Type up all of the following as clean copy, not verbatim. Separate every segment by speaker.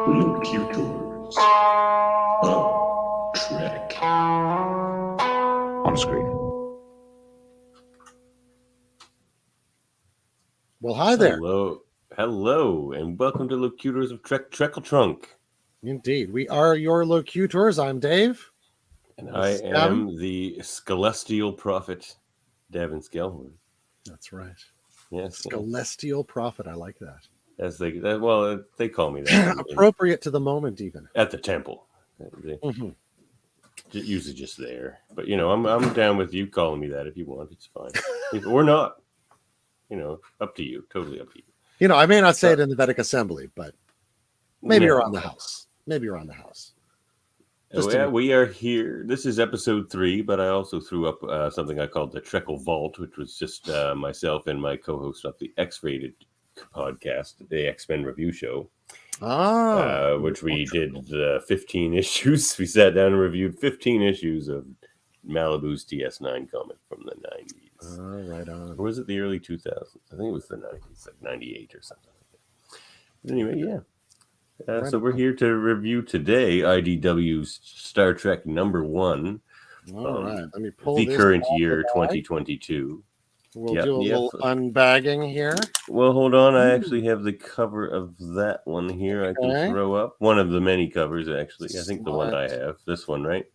Speaker 1: Locutors of Trek.
Speaker 2: On screen.
Speaker 3: Well, hi there.
Speaker 4: Hello, and welcome to Locutors of Trekle Trunk.
Speaker 3: Indeed. We are your locutors. I'm Dave.
Speaker 4: And I am the celestial prophet, Davan Skelhorn.
Speaker 3: That's right.
Speaker 4: Yes.
Speaker 3: Celestial prophet. I like that.
Speaker 4: As they call me that.
Speaker 3: Appropriate to the moment, even.
Speaker 4: At the temple. Usually just there. But, I'm down with you calling me that if you want. It's fine. Or not. Up to you. Totally up to you.
Speaker 3: I may not say it in the Vedic Assembly, but maybe around the house.
Speaker 4: We are here. This is episode 3, but I also threw up something I called the Trekle Vault, which was just myself and my co-host of the X-Rated podcast, the X-Men review show, which we did 15 issues. We sat down and reviewed 15 issues of Malibu's TS9 comic from the 90s.
Speaker 3: Right on.
Speaker 4: Or was it the early 2000s? I think it was the 90s, like 98 or something. But anyway, yeah. So we're here to review today IDW's Star Trek #1.
Speaker 3: All right. Let me pull
Speaker 4: the
Speaker 3: this
Speaker 4: current
Speaker 3: off
Speaker 4: year,
Speaker 3: the bag.
Speaker 4: 2022.
Speaker 3: We'll do a little unbagging here.
Speaker 4: Well, hold on. I actually have the cover of that one here. I can throw up one of the many covers, actually. I think the one I have. This one, right?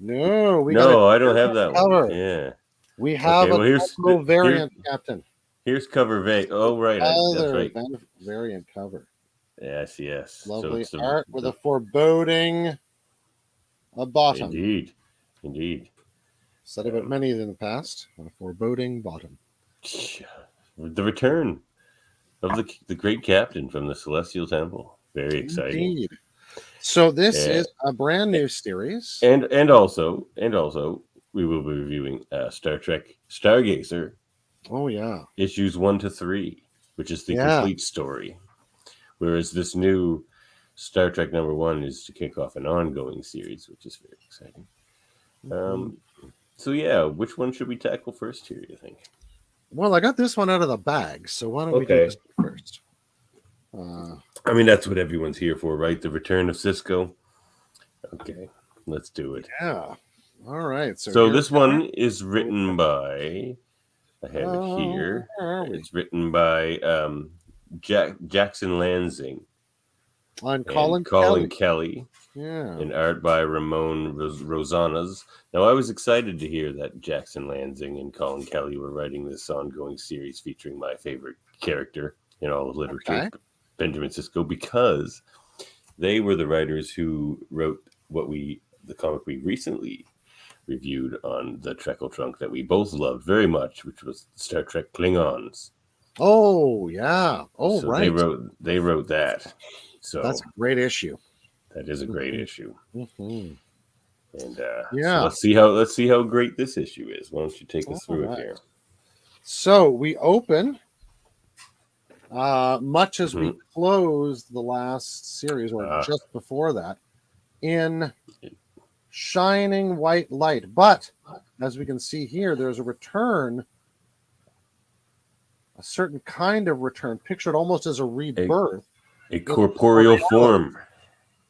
Speaker 3: No,
Speaker 4: I don't have that
Speaker 3: cover.
Speaker 4: one. Yeah.
Speaker 3: We have a variant, Captain.
Speaker 4: Here's cover V. Oh, right. That's right.
Speaker 3: Variant cover.
Speaker 4: Yes.
Speaker 3: Lovely art with a foreboding bottom.
Speaker 4: Indeed.
Speaker 3: Said a bit many in the past. A foreboding bottom.
Speaker 4: The return of the great captain from the Celestial Temple. Very exciting.
Speaker 3: Indeed. So this is a brand new series.
Speaker 4: And also, we will be reviewing Star Trek Stargazer.
Speaker 3: Oh, yeah.
Speaker 4: Issues 1 to 3, which is the complete story. Whereas this new Star Trek #1 is to kick off an ongoing series, which is very exciting. So, which one should we tackle first here, you think?
Speaker 3: Well, I got this one out of the bag, so why don't we do this first?
Speaker 4: That's what everyone's here for, right? The return of Sisko. Okay, let's do it.
Speaker 3: Yeah. All right.
Speaker 4: So this one is written by... I have it here. It's written by Jackson Lansing.
Speaker 3: And Colin
Speaker 4: Kelly.
Speaker 3: Yeah.
Speaker 4: And art by Ramon Rosanas. Now, I was excited to hear that Jackson Lansing and Colin Kelly were writing this ongoing series featuring my favorite character in all of literature, Benjamin Sisko, because they were the writers who wrote the comic we recently reviewed on the Trekle Trunk that we both loved very much, which was Star Trek Klingons.
Speaker 3: Oh, yeah. Oh,
Speaker 4: so
Speaker 3: right.
Speaker 4: They wrote that. So
Speaker 3: that's a great issue.
Speaker 4: That is a great issue.
Speaker 3: Mm-hmm.
Speaker 4: And so let's see how great this issue is. Why don't you take us through it here?
Speaker 3: So we open much as we closed the last series, or just before that, in shining white light. But as we can see here, there's a return, a certain kind of return, pictured almost as a rebirth.
Speaker 4: A corporeal form.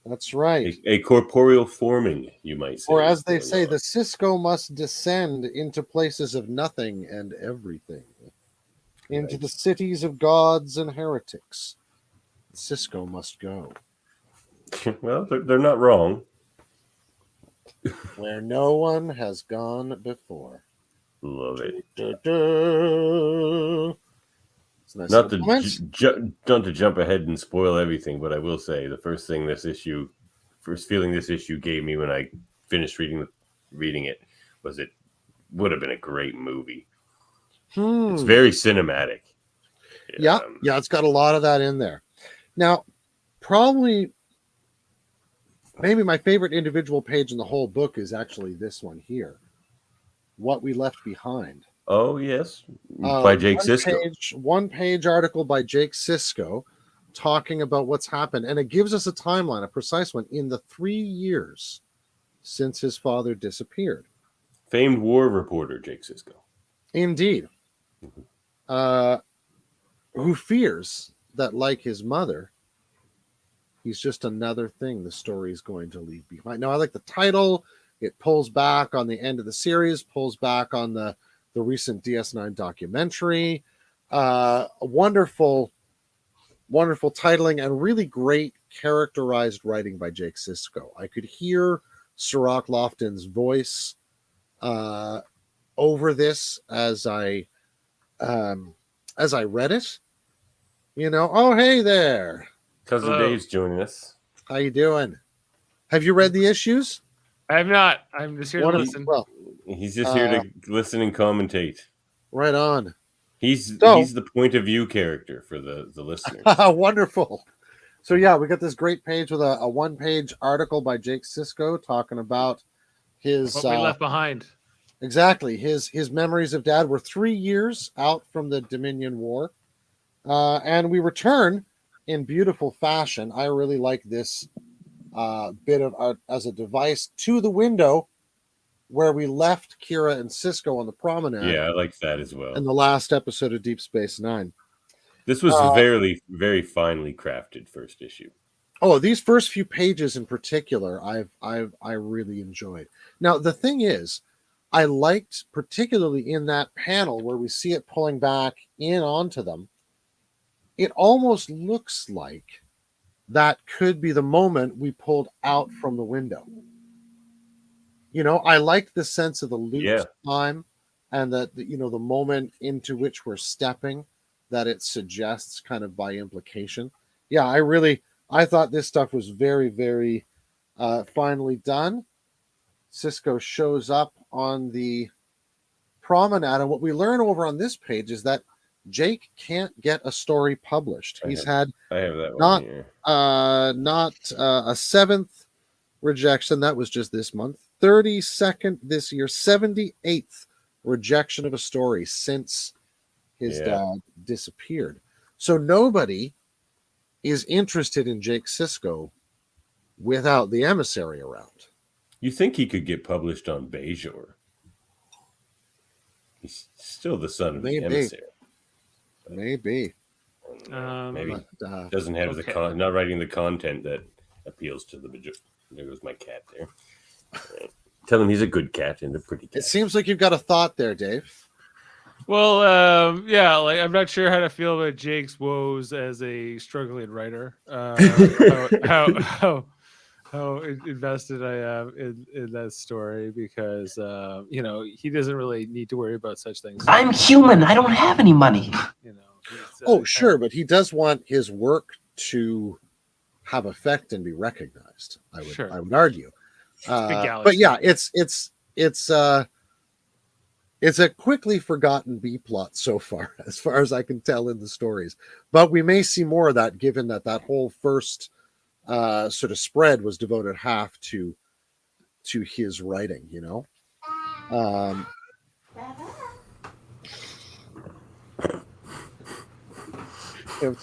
Speaker 3: That's right.
Speaker 4: A corporeal forming, you might say.
Speaker 3: Or as they say, the Sisko must descend into places of nothing and everything. Into the cities of gods and heretics. Sisko must go.
Speaker 4: Well, they're not wrong.
Speaker 3: Where no one has gone before.
Speaker 4: Love it.
Speaker 3: Nice.
Speaker 4: Not to jump ahead and spoil everything, but I will say the first feeling this issue gave me when I finished reading it was it would have been a great movie. It's very cinematic.
Speaker 3: Yeah, it's got a lot of that in there. Now, maybe my favorite individual page in the whole book is actually this one here. What We Left Behind.
Speaker 4: Oh, yes. By Jake Sisko.
Speaker 3: One-page article by Jake Sisko talking about what's happened. And it gives us a timeline, a precise one, in the 3 years since his father disappeared.
Speaker 4: Famed war reporter Jake Sisko.
Speaker 3: Indeed. Who fears that, like his mother, He's just another thing the story is going to leave behind. Now, I like the title. It pulls back on the end of the series, pulls back on the recent DS9 documentary. A wonderful titling and really great characterized writing by Jake Sisko. I could hear Sirach Lofton's voice over this as I read it. Oh, hey there.
Speaker 4: Cousin
Speaker 1: Hello.
Speaker 4: Dave's joining us.
Speaker 3: How you doing? Have you read the issues?
Speaker 1: I have not. I'm just here to listen.
Speaker 3: Well,
Speaker 4: He's just here to listen and commentate.
Speaker 3: right on.
Speaker 4: He's
Speaker 3: So-
Speaker 4: the point of view character for the listeners.
Speaker 3: Wonderful. So yeah, we got this great page with a one-page article by Jake Sisko talking about his
Speaker 1: What we left behind.
Speaker 3: exactly his memories of Dad. We're 3 years out from the Dominion War, and we return in beautiful fashion. I really like this bit of art as a device to the window where we left Kira and Sisko on the promenade.
Speaker 4: Yeah, I like that as well.
Speaker 3: In the last episode of Deep Space Nine.
Speaker 4: This was very, very finely crafted first issue.
Speaker 3: Oh, these first few pages in particular, I really enjoyed. Now, the thing is, I liked particularly in that panel where we see it pulling back in onto them. It almost looks like that could be the moment we pulled out from the window. I liked the sense of the loop time and the moment into which we're stepping that it suggests kind of by implication. Yeah, I thought this stuff was very, very finely done. Sisko shows up on the promenade, and what we learn over on this page is that Jake can't get a story published. I have
Speaker 4: that one here.
Speaker 3: Not a 7th rejection. That was just this month. 32nd this year. 78th rejection of a story since his dad disappeared. So nobody is interested in Jake Sisko without the emissary around.
Speaker 4: You think he could get published on Bajor? He's still the son of the emissary.
Speaker 3: Maybe.
Speaker 4: Maybe doesn't have not writing the content that appeals to the Bajor. There goes my cat there. Right. Tell him he's a good cat and a pretty cat.
Speaker 3: It seems like you've got a thought there, Dave.
Speaker 1: Well, I'm not sure how to feel about Jake's woes as a struggling writer. How invested I am in that story because he doesn't really need to worry about such things.
Speaker 5: I'm human. I don't have any money.
Speaker 3: Sure, but he does want his work to have effect and be recognized. I would argue. But yeah, it's a quickly forgotten B plot so far as I can tell in the stories. But we may see more of that, given that whole first sort of spread was devoted half to his writing.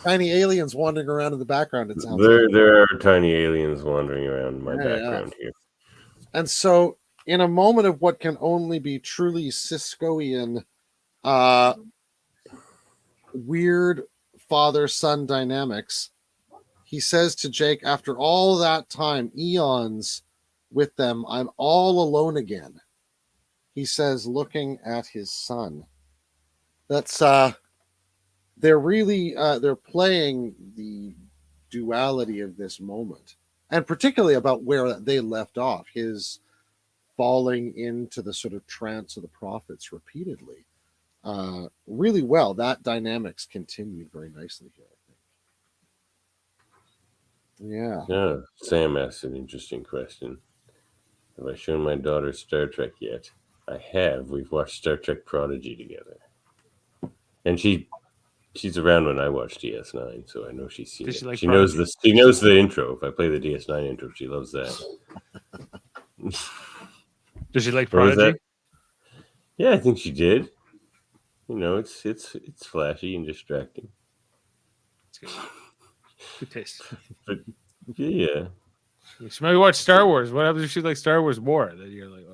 Speaker 3: Tiny aliens wandering around in the background. It sounds
Speaker 4: there are tiny aliens wandering around in my background here.
Speaker 3: And so, in a moment of what can only be truly Siskoian, weird father-son dynamics, he says to Jake, after all that time, eons with them, I'm all alone again. He says, looking at his son. That's they're really they're playing the duality of this moment, and particularly about where they left off, his falling into the sort of trance of the prophets repeatedly. Really well. That dynamics continued very nicely here, I think.
Speaker 4: Yeah. Sam asked an interesting question. Have I shown my daughter Star Trek yet? I have. We've watched Star Trek Prodigy together. And she's around when I watch DS9, so I know she's seen it. She knows this. She knows the intro. If I play the DS9 intro, she loves that.
Speaker 1: Does she like Prodigy?
Speaker 4: Yeah, I think she did. It's flashy and distracting.
Speaker 1: It's good. Good taste.
Speaker 4: But yeah.
Speaker 1: She might watch Star Wars. What happens if she likes Star Wars more? Then you're like,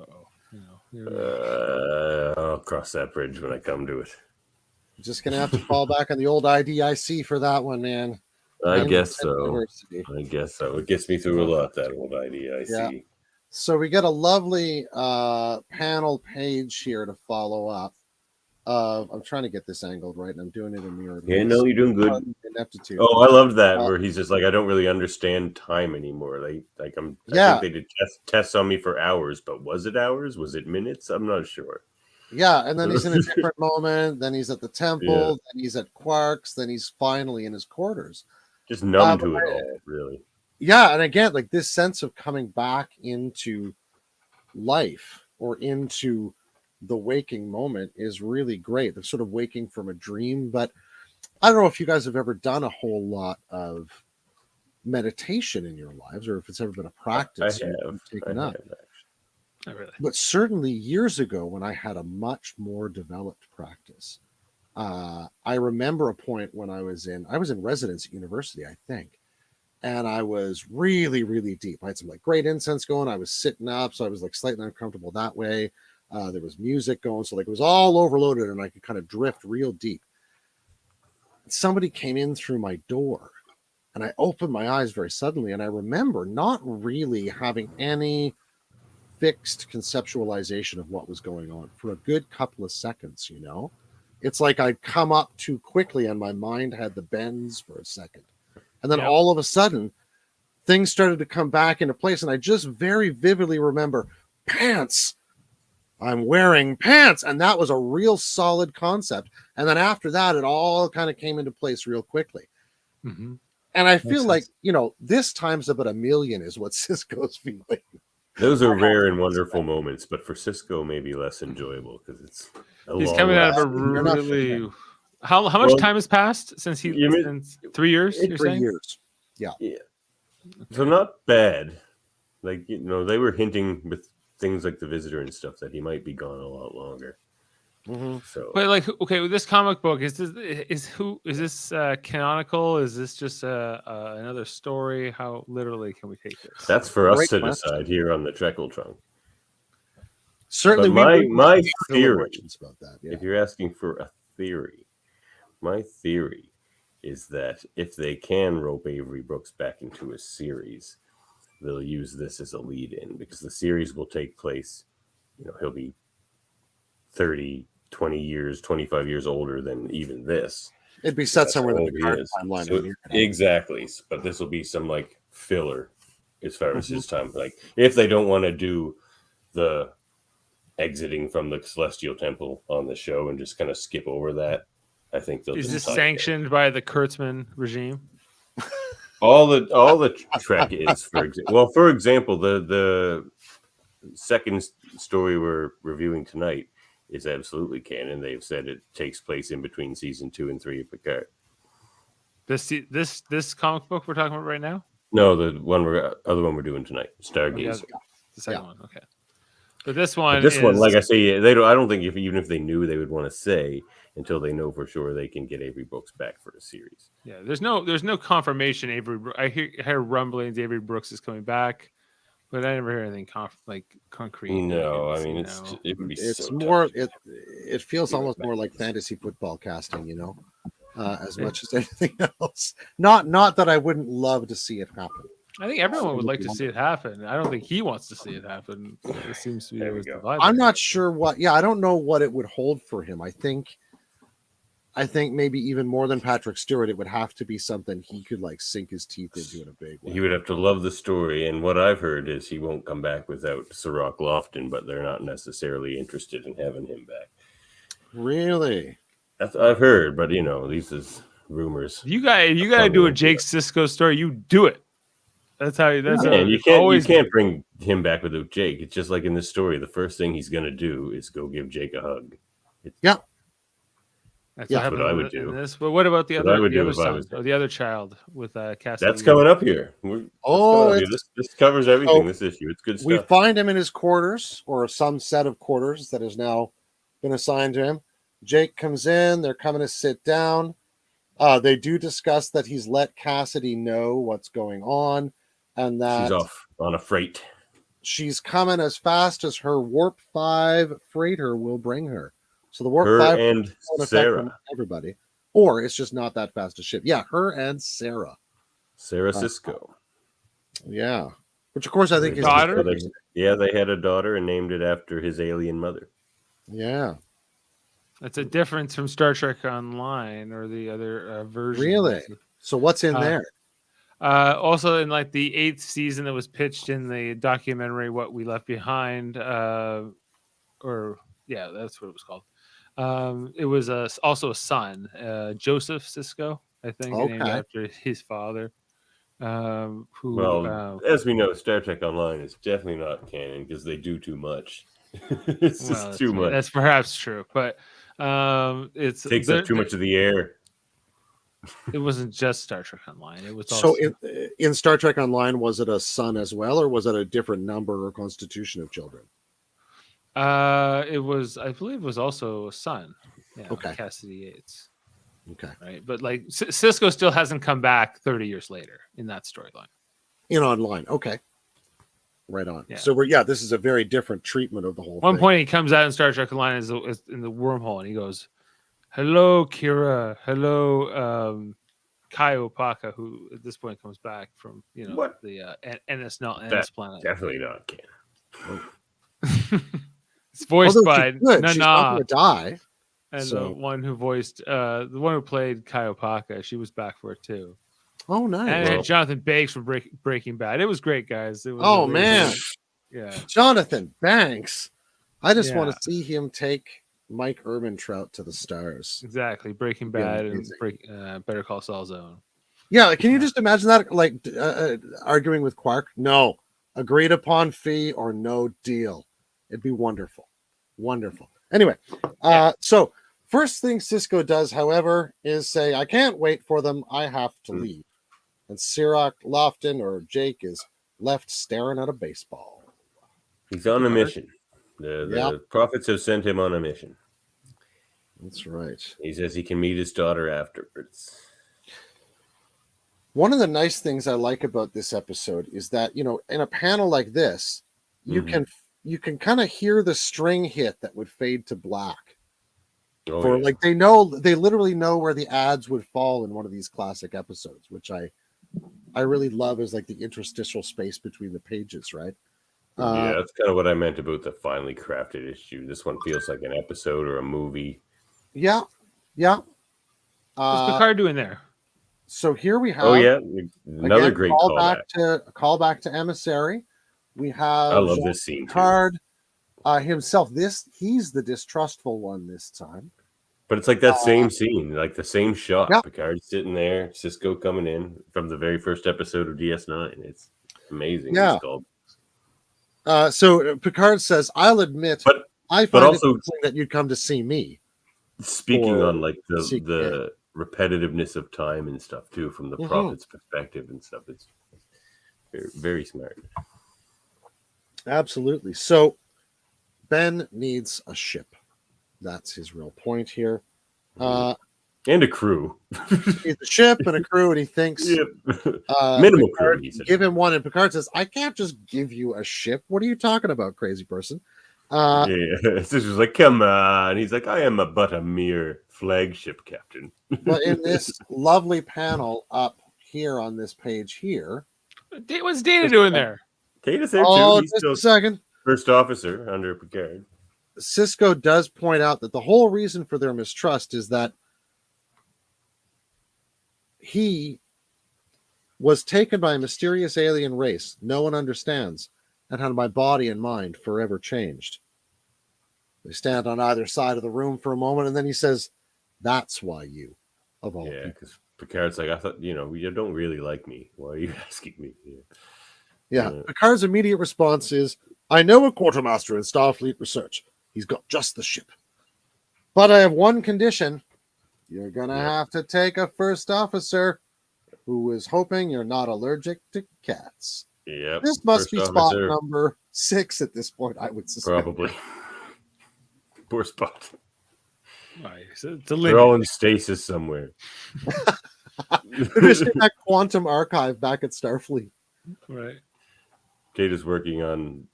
Speaker 4: I'll cross that bridge when I come to it.
Speaker 3: Just gonna have to fall back on the old IDIC for that one, man.
Speaker 4: I
Speaker 3: in
Speaker 4: guess so.
Speaker 3: University.
Speaker 4: I guess so. It gets me through a lot, that old idea. I
Speaker 3: Yeah.
Speaker 4: see.
Speaker 3: So we get a lovely panel page here to follow up. I'm trying to get this angled right, and I'm doing it in mirrored.
Speaker 4: Yeah, no, you're doing good.
Speaker 3: Ineptitude.
Speaker 4: Oh, I loved that where he's just like, I don't really understand time anymore. I
Speaker 3: Yeah.
Speaker 4: think they did tests on me for hours, but was it hours? Was it minutes? I'm not sure.
Speaker 3: Yeah, and then he's in a different moment. Then he's at the temple.
Speaker 4: Yeah.
Speaker 3: Then he's at Quark's. Then he's finally in his quarters.
Speaker 4: Just numb to it all, really.
Speaker 3: Yeah, and again, like this sense of coming back into life or into the waking moment is really great. They're sort of waking from a dream, but I don't know if you guys have ever done a whole lot of meditation in your lives, or if it's ever been a practice you've taken up.
Speaker 1: Not really.
Speaker 3: But certainly years ago, when I had a much more developed practice, I remember a point when I was in residence at university, I think, and I was really, really deep. I had some like great incense going. I was sitting up, so I was like slightly uncomfortable that way. There was music going, so like it was all overloaded, and I could kind of drift real deep. Somebody came in through my door, and I opened my eyes very suddenly, and I remember not really having any fixed conceptualization of what was going on for a good couple of seconds. It's like I'd come up too quickly, and my mind had the bends for a second, and then all of a sudden things started to come back into place, and I just very vividly remember pants. I'm wearing pants, and that was a real solid concept. And then after that, it all kind of came into place real quickly.
Speaker 1: Mm-hmm.
Speaker 3: And I feel like, this times about a million is what Sisko's feeling.
Speaker 4: Those are rare and wonderful moments, but for Sisko, maybe less enjoyable because it's
Speaker 1: he's coming out of a really. How much time has passed since since 3 years? You're
Speaker 3: 3
Speaker 1: saying?
Speaker 3: years. Yeah.
Speaker 4: So not bad. Like they were hinting with things like the Visitor and stuff that he might be gone a lot longer.
Speaker 3: Mm-hmm.
Speaker 4: So,
Speaker 1: but like, okay, with this comic book, is this canonical? Is this just another story? How literally can we take this?
Speaker 4: That's for us to decide here on the Trekle Trunk.
Speaker 3: Certainly,
Speaker 4: my theory
Speaker 3: about that.
Speaker 4: If you're asking for a theory, my theory is that if they can rope Avery Brooks back into a series, they'll use this as a lead-in because the series will take place. He'll be 30, 20 years, 25 years older than even this.
Speaker 3: It'd be set somewhere in the Picard timeline.
Speaker 4: So, exactly. But this will be some like filler as far as his time. Like if they don't want to do the exiting from the Celestial Temple on the show and just kind of skip over that, I think they'll.
Speaker 1: Is this sanctioned by the Kurtzman regime?
Speaker 4: All the Trek is, for example, the second story we're reviewing tonight is absolutely canon. They've said it takes place in between season 2 and 3 of Picard.
Speaker 1: This comic book we're talking about right now?
Speaker 4: No, the other one we're doing tonight, Stargazer.
Speaker 1: The second one, okay. But this one,
Speaker 4: like I say, they don't. I don't think even if they knew, they would want to say until they know for sure they can get Avery Brooks back for a series.
Speaker 1: Yeah, there's no confirmation. I hear rumblings. Avery Brooks is coming back, but I never hear anything concrete.
Speaker 4: No, I mean it would be.
Speaker 3: It's more. It feels almost more like fantasy football casting, as much as anything else. Not that I wouldn't love to see it happen.
Speaker 1: I think everyone would like to see it happen. I don't think he wants to see it happen. It seems to be the vibe.
Speaker 3: I'm not sure what. Yeah, I don't know what it would hold for him. I think maybe even more than Patrick Stewart, it would have to be something he could like sink his teeth into in a big way.
Speaker 4: He would have to love the story, and what I've heard is he won't come back without Sirach Lofton, but they're not necessarily interested in having him back.
Speaker 3: Really?
Speaker 4: That's I've heard, but these is rumors.
Speaker 1: You got to do a Jake Sisko story. You do it. That's how.
Speaker 4: You can't bring him back without Jake. It's just like in this story. The first thing he's going to do is go give Jake a hug.
Speaker 1: That's what
Speaker 4: I would do.
Speaker 1: But what about the other son, or the other child with Cassidy?
Speaker 4: That's coming up here. This covers everything. This issue. It's good stuff.
Speaker 3: We find him in his quarters, or some set of quarters that has now been assigned to him. Jake comes in. They're coming to sit down. They do discuss that he's let Cassidy know what's going on, and that
Speaker 4: she's off on a freight.
Speaker 3: She's coming as fast as her Warp 5 freighter will bring her. So the Warp
Speaker 4: her
Speaker 3: 5
Speaker 4: and Sarah,
Speaker 3: everybody, or it's just not that fast a ship. Yeah, her and Sarah.
Speaker 4: Sarah Sisko.
Speaker 3: Yeah. Which, of course, I think is
Speaker 1: Daughter?
Speaker 4: They had a daughter and named it after his alien mother.
Speaker 3: Yeah.
Speaker 1: That's a difference from Star Trek Online or the other version.
Speaker 3: Really? So what's in there?
Speaker 1: Also, in like the 8th season that was pitched in the documentary "What We Left Behind," that's what it was called. It was also a son, Joseph Sisko, I think, named
Speaker 3: Okay.
Speaker 1: after his father.
Speaker 4: As we know, Star Trek Online is definitely not canon because they do too much. It's just too much.
Speaker 1: That's perhaps true, but it
Speaker 4: takes up too much of the air.
Speaker 1: It wasn't just Star Trek Online. It was
Speaker 3: So
Speaker 1: also
Speaker 3: in Star Trek Online, was it a son as well, or was it a different number or constitution of children?
Speaker 1: I believe it was also a son. Yeah,
Speaker 3: Okay.
Speaker 1: Cassidy Yates.
Speaker 3: Okay.
Speaker 1: Right, but like Cisco still hasn't come back 30 years later in that storyline.
Speaker 3: In Online, okay. Right on.
Speaker 1: Yeah.
Speaker 3: So this is a very different treatment of the whole
Speaker 1: One
Speaker 3: thing.
Speaker 1: point he comes out in Star Trek Online is in the wormhole and he goes, "Hello, Kira. Hello, Kai Opaka," who at this point comes back from the NS planet.
Speaker 4: Definitely not canon.
Speaker 1: It's voiced
Speaker 3: Although
Speaker 1: by
Speaker 3: she's not
Speaker 1: Nana,
Speaker 3: going to die.
Speaker 1: and
Speaker 3: so-
Speaker 1: the one who voiced the one who played Kai Opaka. She was back for it too.
Speaker 3: Oh, nice.
Speaker 1: And it had Jonathan Banks from Breaking Bad. It was great, guys. It was
Speaker 3: Oh, man.
Speaker 1: Yeah.
Speaker 3: Jonathan Banks. I just want
Speaker 1: Yeah.
Speaker 3: to see him take Mike Ehrmantraut to the stars.
Speaker 1: Exactly. Breaking
Speaker 3: Yeah,
Speaker 1: Bad
Speaker 3: amazing.
Speaker 1: and Better Call Saul Zone.
Speaker 3: Yeah, can you just imagine that? Like arguing with Quark? No. Agreed upon fee or no deal. It'd be wonderful. Wonderful. Anyway, so first thing Sisko does, however, is say, I can't wait for them. I have to leave. And Sirach Lofton or Jake is left staring at a baseball.
Speaker 4: He's on a mission. The prophets have sent him on a mission.
Speaker 3: That's right.
Speaker 4: He says he can meet his daughter afterwards.
Speaker 3: One of the nice things I like about this episode is that, in a panel like this, you can kind of hear the string hit that would fade to black. Like they literally know where the ads would fall in one of these classic episodes, which I really love as like the interstitial space between the pages, right?
Speaker 4: That's kind of what I meant about the finely crafted issue. This one feels like an episode or a movie.
Speaker 3: Yeah.
Speaker 1: What's Picard doing there?
Speaker 3: So here we have.
Speaker 4: Oh yeah, another great
Speaker 3: callback to Emissary. We have.
Speaker 4: I love this scene.
Speaker 3: Picard himself. He's the distrustful one this time.
Speaker 4: But it's like that same scene, like the same shot.
Speaker 3: Yeah.
Speaker 4: Picard sitting there, Sisko coming in from the very first episode of DS9. It's amazing.
Speaker 3: Yeah. So Picard says, "I'll admit, I find it interesting that you'd come to see me."
Speaker 4: Speaking on like the repetitiveness of time and stuff too, from the prophet's perspective and stuff, it's very, very smart.
Speaker 3: Absolutely. So Ben needs a ship. That's his real point here.
Speaker 4: And a crew.
Speaker 3: He needs a ship and a crew, and he thinks
Speaker 4: minimal
Speaker 3: Picard,
Speaker 4: crew. He said.
Speaker 3: Give him one, and Picard says, "I can't just give you a ship. What are you talking about, crazy person?"
Speaker 4: Sister's like, "Come on." He's like, "I am but a mere flagship captain."
Speaker 3: But in this lovely panel up here on this page here,
Speaker 1: what's Data doing there?
Speaker 4: Data's there too. He's
Speaker 3: just
Speaker 4: still
Speaker 3: a second.
Speaker 4: First officer under Picard.
Speaker 3: Sisko does point out that the whole reason for their mistrust is that he was taken by a mysterious alien race no one understands and had my body and mind forever changed. They stand on either side of the room for a moment, and then he says, "That's why you, of all people."
Speaker 4: Because Picard's like, "I thought, you don't really like me. Why are you asking me?"
Speaker 3: Yeah. Picard's immediate response is, "I know a quartermaster in Starfleet research. He's got just the ship. But I have one condition. You're going to have to take a first officer who is hoping you're not allergic to cats."
Speaker 4: Yep.
Speaker 3: This must
Speaker 4: First
Speaker 3: be
Speaker 4: officer.
Speaker 3: spot number 6 at this point, I would suspect.
Speaker 4: Probably. Poor spot.
Speaker 1: Right,
Speaker 4: They're all in stasis somewhere.
Speaker 3: They're just in that quantum archive back at Starfleet.
Speaker 1: Right.
Speaker 4: Data's working on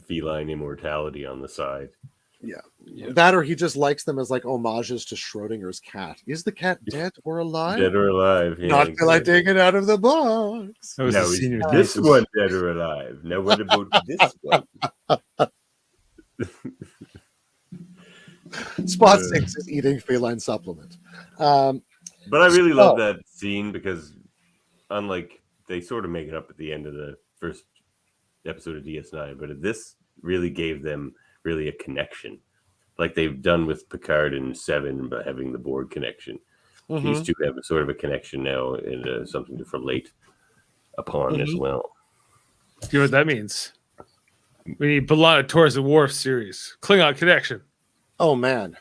Speaker 4: feline immortality on the side.
Speaker 1: Yeah.
Speaker 3: That or he just likes them as like homages to Schrodinger's cat. Is the cat dead or alive?
Speaker 4: Dead or alive? Yeah,
Speaker 3: Not till I
Speaker 4: exactly.
Speaker 3: take it out of the box.
Speaker 1: That was
Speaker 4: Now
Speaker 1: the
Speaker 4: is
Speaker 1: senior
Speaker 4: this
Speaker 1: thesis.
Speaker 4: one dead or alive? Now what about this one?
Speaker 3: Spot 6 is eating feline supplement.
Speaker 4: But I really
Speaker 3: So-
Speaker 4: love that scene because, unlike they sort of make it up at the end of the first episode of DS9, but this really gave them really a connection, like they've done with Picard and Seven, by having the Borg connection. These two have a sort of a connection now, and something to relate upon as well.
Speaker 1: You know what that means? We need Belana Tours of Worf series. Klingon connection.
Speaker 3: Oh man.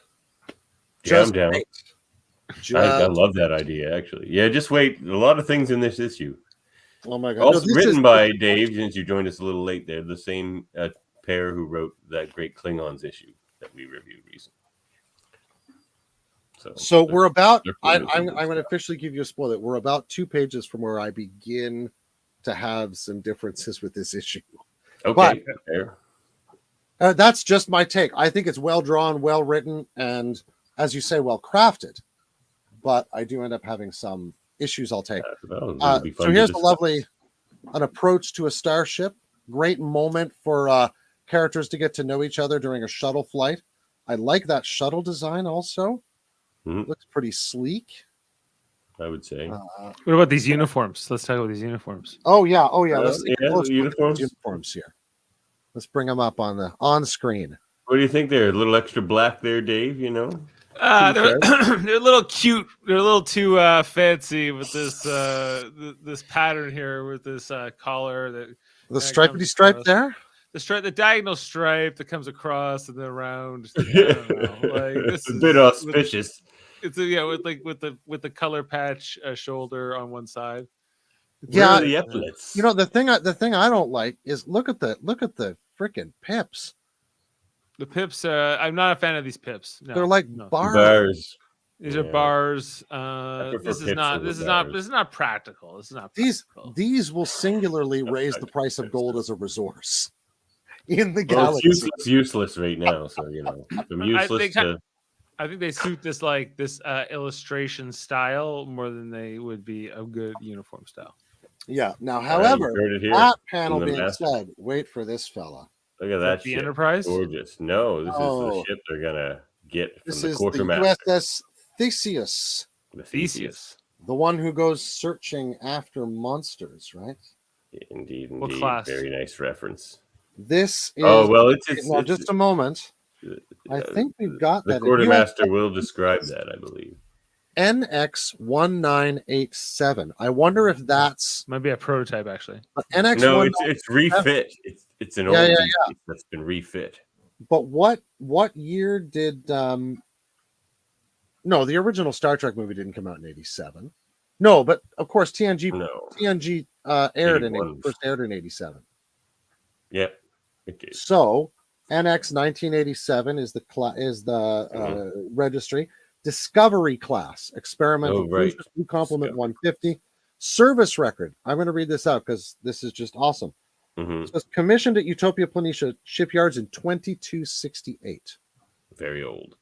Speaker 4: Yeah, I'm down.
Speaker 3: wait.
Speaker 4: I love that idea, actually. Yeah, just wait. A lot of things in this issue.
Speaker 3: Oh my god.
Speaker 4: Also written by Dave, since you joined us a little late there, the same pair who wrote that great Klingons issue that we reviewed recently.
Speaker 3: So we're about,
Speaker 4: they're
Speaker 3: I'm
Speaker 4: cool
Speaker 3: going to officially give you a spoiler. We're about 2 pages from where I begin to have some differences with this issue.
Speaker 4: Okay, fair.
Speaker 3: That's just my take. I think it's well drawn, well written, and as you say, well crafted. But I do end up having some issues I'll take.
Speaker 4: It'll be fun
Speaker 3: So
Speaker 4: to
Speaker 3: here's the
Speaker 4: discuss.
Speaker 3: lovely, an approach to a starship. Great moment for characters to get to know each other during a shuttle flight. I like that shuttle design also. Looks pretty sleek.
Speaker 4: I would say.
Speaker 1: What about these uniforms? Let's talk about these uniforms.
Speaker 3: Oh yeah. Let's take
Speaker 4: yeah,
Speaker 3: a close
Speaker 4: the
Speaker 3: look at those
Speaker 4: uniforms.
Speaker 3: uniforms here. Let's bring them up on screen.
Speaker 4: What do you think there? A little extra black there, Dave, you know?
Speaker 1: They're a little cute. They're a little too fancy with this this pattern here with this collar that
Speaker 3: The stripedy stripe there.
Speaker 1: the diagonal stripe that comes across and then around. I don't know. Like this
Speaker 4: It's a
Speaker 1: is
Speaker 4: bit auspicious.
Speaker 1: with the color patch shoulder on one side.
Speaker 3: Yeah,
Speaker 4: Where are the epaulets?
Speaker 3: You know the thing I don't like is look at the freaking pips.
Speaker 1: The pips. I'm not a fan of these pips. No,
Speaker 3: They're like
Speaker 1: no.
Speaker 3: bars.
Speaker 1: These are
Speaker 4: Yeah.
Speaker 1: bars.
Speaker 4: prefer
Speaker 1: This is
Speaker 4: pips
Speaker 1: not.
Speaker 4: over
Speaker 1: This is
Speaker 4: bars.
Speaker 1: not practical. This is not
Speaker 3: These
Speaker 1: practical.
Speaker 3: these will singularly raise the price of gold as a resource in the
Speaker 4: Well, it's
Speaker 3: galaxy.
Speaker 4: useless right now, so you know. From useless to
Speaker 1: I think they suit this illustration style more than they would be a good uniform style.
Speaker 3: Yeah. Now,
Speaker 4: you
Speaker 3: however,
Speaker 4: heard it here
Speaker 3: that panel
Speaker 4: from the
Speaker 3: being
Speaker 4: master.
Speaker 3: said, wait for this fella.
Speaker 4: Look at that
Speaker 1: The
Speaker 4: ship.
Speaker 1: Enterprise.
Speaker 4: Gorgeous. No, this is
Speaker 3: Oh.
Speaker 4: the ship they're gonna get from
Speaker 3: This
Speaker 4: the
Speaker 3: is the
Speaker 4: quartermaster.
Speaker 3: USS Theseus,
Speaker 4: The
Speaker 1: Theseus.
Speaker 3: the one who goes searching after monsters, right?
Speaker 4: Indeed,
Speaker 1: What
Speaker 4: indeed.
Speaker 1: class?
Speaker 4: Very nice reference.
Speaker 3: This is.
Speaker 4: Oh well, it's
Speaker 3: now, just a moment. I think we've got
Speaker 4: the
Speaker 3: that.
Speaker 4: quartermaster will describe that, I believe.
Speaker 3: NX1987. I wonder if that's
Speaker 1: Might be a prototype actually.
Speaker 3: NX19.
Speaker 4: No, it's refit. It's an old
Speaker 3: Yeah,
Speaker 4: piece that's been refit.
Speaker 3: But what year did no, the original Star Trek movie didn't come out in 87. No, but of course TNG
Speaker 4: No.
Speaker 3: aired
Speaker 4: 81.
Speaker 3: first aired in 87.
Speaker 4: Yep. Okay.
Speaker 3: So NX 1987 is the registry. Discovery class experimental
Speaker 4: Oh, right.
Speaker 3: cruiser, new complement
Speaker 4: Discovery.
Speaker 3: 150 service record. I'm going to read this out because this is just awesome.
Speaker 4: Hmm.
Speaker 3: It was commissioned at Utopia Planitia shipyards in 2268.
Speaker 4: Very old.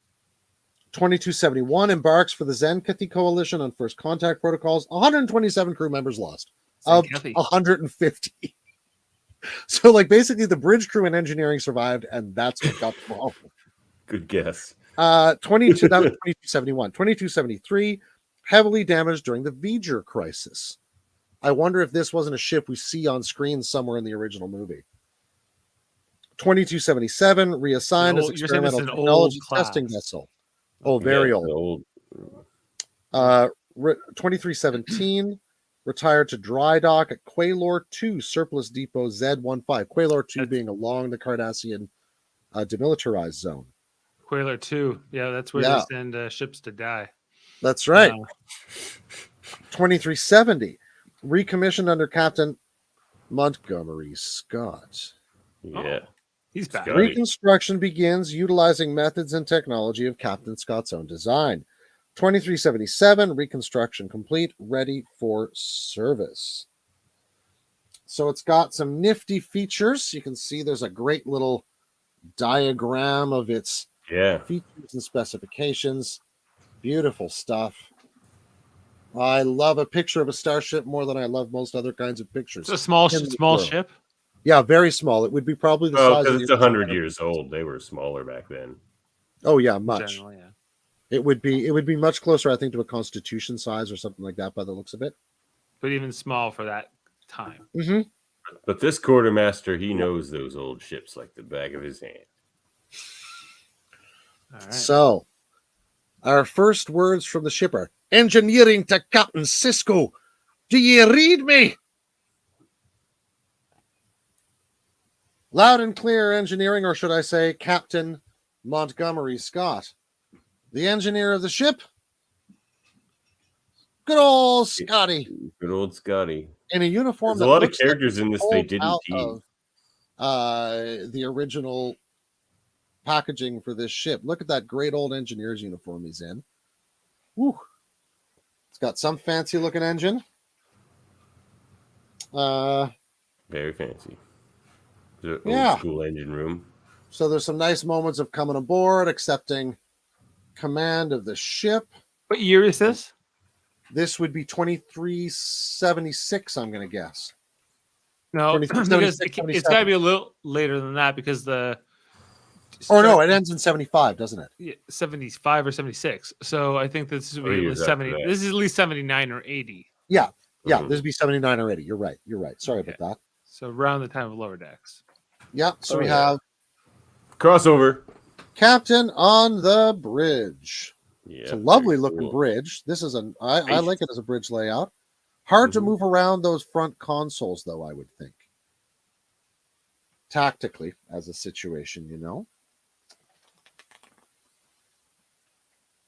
Speaker 3: 2271 embarks for the Zenkethi Coalition on first contact protocols. 127 crew members lost of
Speaker 1: Zenkethi.
Speaker 3: 150. So, like, basically, the bridge crew and engineering survived, and that's what got them off.
Speaker 4: Good guess.
Speaker 3: 22 that was 2271. 2273 heavily damaged during the V'ger crisis. I wonder if this wasn't a ship we see on screen somewhere in the original movie. 2277 reassigned as
Speaker 1: You're saying this
Speaker 3: experimental
Speaker 1: is an
Speaker 3: technology
Speaker 1: old
Speaker 3: testing
Speaker 1: class.
Speaker 3: vessel. Oh, very
Speaker 4: Yeah,
Speaker 3: old.
Speaker 4: the
Speaker 3: 2317 retired to dry dock at Quailor 2 Surplus Depot Z15. Quailor 2 being along the Cardassian demilitarized zone.
Speaker 1: Quailer 2. Yeah, that's where
Speaker 3: Yeah.
Speaker 1: they send ships to die.
Speaker 3: That's right. 2370 recommissioned under Captain Montgomery Scott.
Speaker 4: Yeah.
Speaker 1: He's back.
Speaker 4: Scott.
Speaker 3: Reconstruction begins utilizing methods and technology of Captain Scott's own design. 2377 reconstruction complete, ready for service. So it's got some nifty features. You can see there's a great little diagram of its
Speaker 4: Yeah.
Speaker 3: Features and specifications. Beautiful stuff. I love a picture of a starship more than I love most other kinds of pictures.
Speaker 1: It's a small
Speaker 3: in the
Speaker 1: small
Speaker 3: world.
Speaker 1: ship.
Speaker 3: Yeah, very small. It would be probably the
Speaker 4: Well,
Speaker 3: size of
Speaker 4: because
Speaker 3: the
Speaker 4: it's
Speaker 3: original
Speaker 4: 100 years old. They were smaller back then.
Speaker 3: Oh yeah,
Speaker 1: In
Speaker 3: much.
Speaker 1: general, yeah.
Speaker 3: It would be much closer, I think, to a Constitution size or something like that by the looks of it.
Speaker 1: But even small for that time.
Speaker 3: Mm-hmm.
Speaker 4: But this quartermaster, he knows those old ships like the back of his hand.
Speaker 1: All right.
Speaker 3: So, our first words from the ship are engineering to Captain Sisko. Do you read me? Loud and clear engineering, or should I say Captain Montgomery Scott, the engineer of the ship. Good old Scotty
Speaker 4: Good old Scotty.
Speaker 3: in a uniform.
Speaker 4: There's a lot of characters in this they didn't
Speaker 3: out
Speaker 4: tease.
Speaker 3: of the original packaging for this ship. Look at that great old engineer's uniform he's in. Woo. It's got some fancy looking engine.
Speaker 4: Very fancy. The
Speaker 3: Yeah.
Speaker 4: old school engine room.
Speaker 3: So there's some nice moments of coming aboard, accepting command of the ship.
Speaker 1: What year is this?
Speaker 3: This would be 2376, I'm going to guess.
Speaker 1: No,
Speaker 3: 76,
Speaker 1: because it's got to be a little later than that because the.
Speaker 3: Oh no, it ends in 75, doesn't it?
Speaker 1: Yeah, 75 or 76. So I think this would be at
Speaker 4: years
Speaker 1: least 70.
Speaker 4: after that.
Speaker 1: This is at least 79 or 80.
Speaker 3: Yeah,
Speaker 4: Mhm.
Speaker 3: this would be 79 or 80. You're right. Sorry about that.
Speaker 1: So around the time of Lower Decks.
Speaker 3: Yeah, so
Speaker 4: Oh,
Speaker 3: we
Speaker 4: yeah.
Speaker 3: have
Speaker 4: Crossover.
Speaker 3: Captain on the bridge.
Speaker 4: Yeah.
Speaker 3: It's a lovely
Speaker 4: very
Speaker 3: looking
Speaker 4: cool.
Speaker 3: bridge. This is I
Speaker 4: Nice.
Speaker 3: like it as a bridge layout. Hard to
Speaker 4: Mhm.
Speaker 3: move around those front consoles, though, I would think. Tactically, as a situation, you know.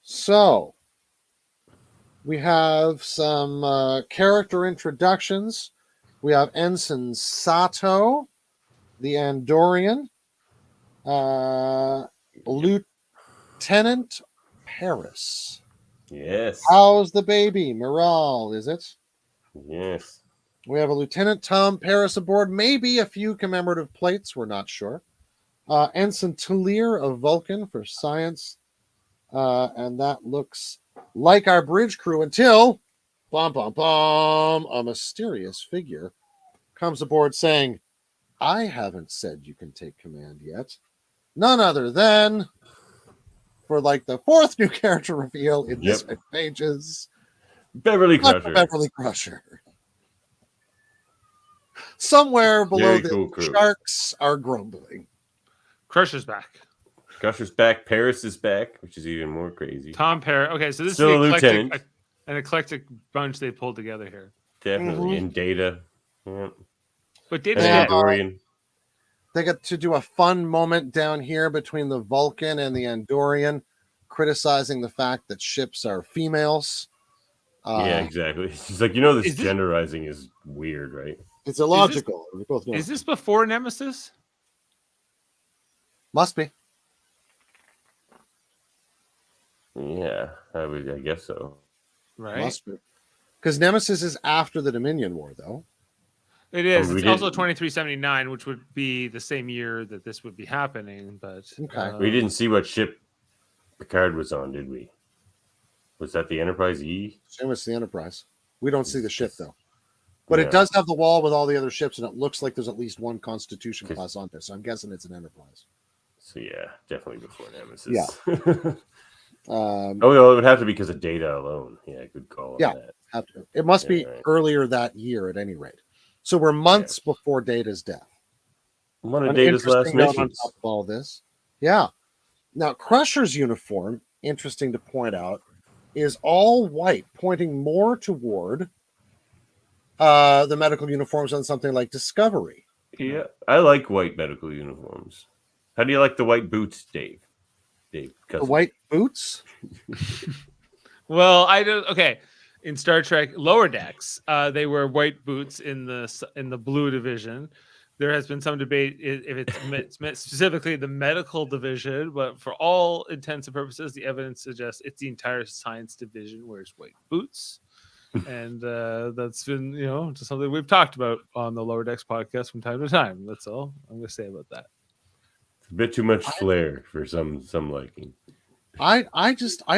Speaker 3: So, we have some character introductions. We have Ensign Sato, the Andorian, Lieutenant Paris.
Speaker 4: Yes.
Speaker 3: How's the baby? Morale, is it?
Speaker 4: Yes.
Speaker 3: We have a Lieutenant Tom Paris aboard, maybe a few commemorative plates, we're not sure. Ensign Tellar of Vulcan for science. And that looks like our bridge crew until, a mysterious figure comes aboard saying, I haven't said you can take command yet. None other than, for like the fourth new character reveal in this
Speaker 4: Yep.
Speaker 3: pages,
Speaker 4: Beverly
Speaker 3: Dr.
Speaker 4: Crusher.
Speaker 3: Beverly Crusher. Somewhere below
Speaker 4: Very
Speaker 3: the
Speaker 4: cool crew.
Speaker 3: sharks are grumbling.
Speaker 1: Crusher's back.
Speaker 4: Crusher's back. Paris is back, which is even more crazy.
Speaker 1: Tom Paris. Okay, so this
Speaker 4: Still
Speaker 1: is
Speaker 4: a lieutenant.
Speaker 1: an eclectic bunch they pulled together here.
Speaker 4: Definitely.
Speaker 3: Mhm.
Speaker 4: And Data. Yeah.
Speaker 1: But
Speaker 4: And
Speaker 1: Data's
Speaker 3: Yeah.
Speaker 1: good.
Speaker 4: Andorian.
Speaker 3: They got to do a fun moment down here between the Vulcan and the Andorian, criticizing the fact that ships are females.
Speaker 4: Yeah, exactly. She's like, this
Speaker 1: Is this-
Speaker 4: genderizing is weird, right?
Speaker 3: It's illogical. We both know.
Speaker 1: Is this before Nemesis?
Speaker 3: Must be.
Speaker 4: Yeah, I guess so.
Speaker 1: Right.
Speaker 3: Must be. Because Nemesis is after the Dominion War, though.
Speaker 1: It is.
Speaker 4: Oh, we
Speaker 1: It's also
Speaker 4: didn't-
Speaker 1: 2379, which would be the same year that this would be happening. But
Speaker 3: Okay.
Speaker 4: We didn't see what ship Picard was on, did we? Was that the Enterprise E?
Speaker 3: Same as the Enterprise. We don't see the ship, though. But
Speaker 4: Yeah.
Speaker 3: it does have the wall with all the other ships, and it looks like there's at least one Constitution
Speaker 4: 'Cause-
Speaker 3: class on there. So I'm guessing it's an Enterprise.
Speaker 4: So yeah, definitely before Nemesis.
Speaker 3: Yeah.
Speaker 4: Oh, well, it would have to be because of Data alone. Yeah, good call. on
Speaker 3: Yeah.
Speaker 4: that.
Speaker 3: It must be
Speaker 4: Yeah, right.
Speaker 3: earlier that year, at any rate. So we're months before Data's death.
Speaker 4: One of
Speaker 3: An
Speaker 4: Data's last
Speaker 3: interesting note on
Speaker 4: missions.
Speaker 3: top of all this. Yeah. Now, Crusher's uniform, interesting to point out, is all white, pointing more toward the medical uniforms on something like Discovery.
Speaker 4: Yeah, I like white medical uniforms. How do you like the white boots, Dave?
Speaker 3: The
Speaker 4: Cousin.
Speaker 3: white boots?
Speaker 1: Well, I don't. Okay, in Star Trek Lower Decks, they wear white boots in the blue division. There has been some debate if it's meant specifically the medical division, but for all intents and purposes, the evidence suggests it's the entire science division wears white boots, and that's been just something we've talked about on the Lower Decks podcast from time to time. That's all I'm going to say about that.
Speaker 4: a bit too much flair for some liking.
Speaker 3: I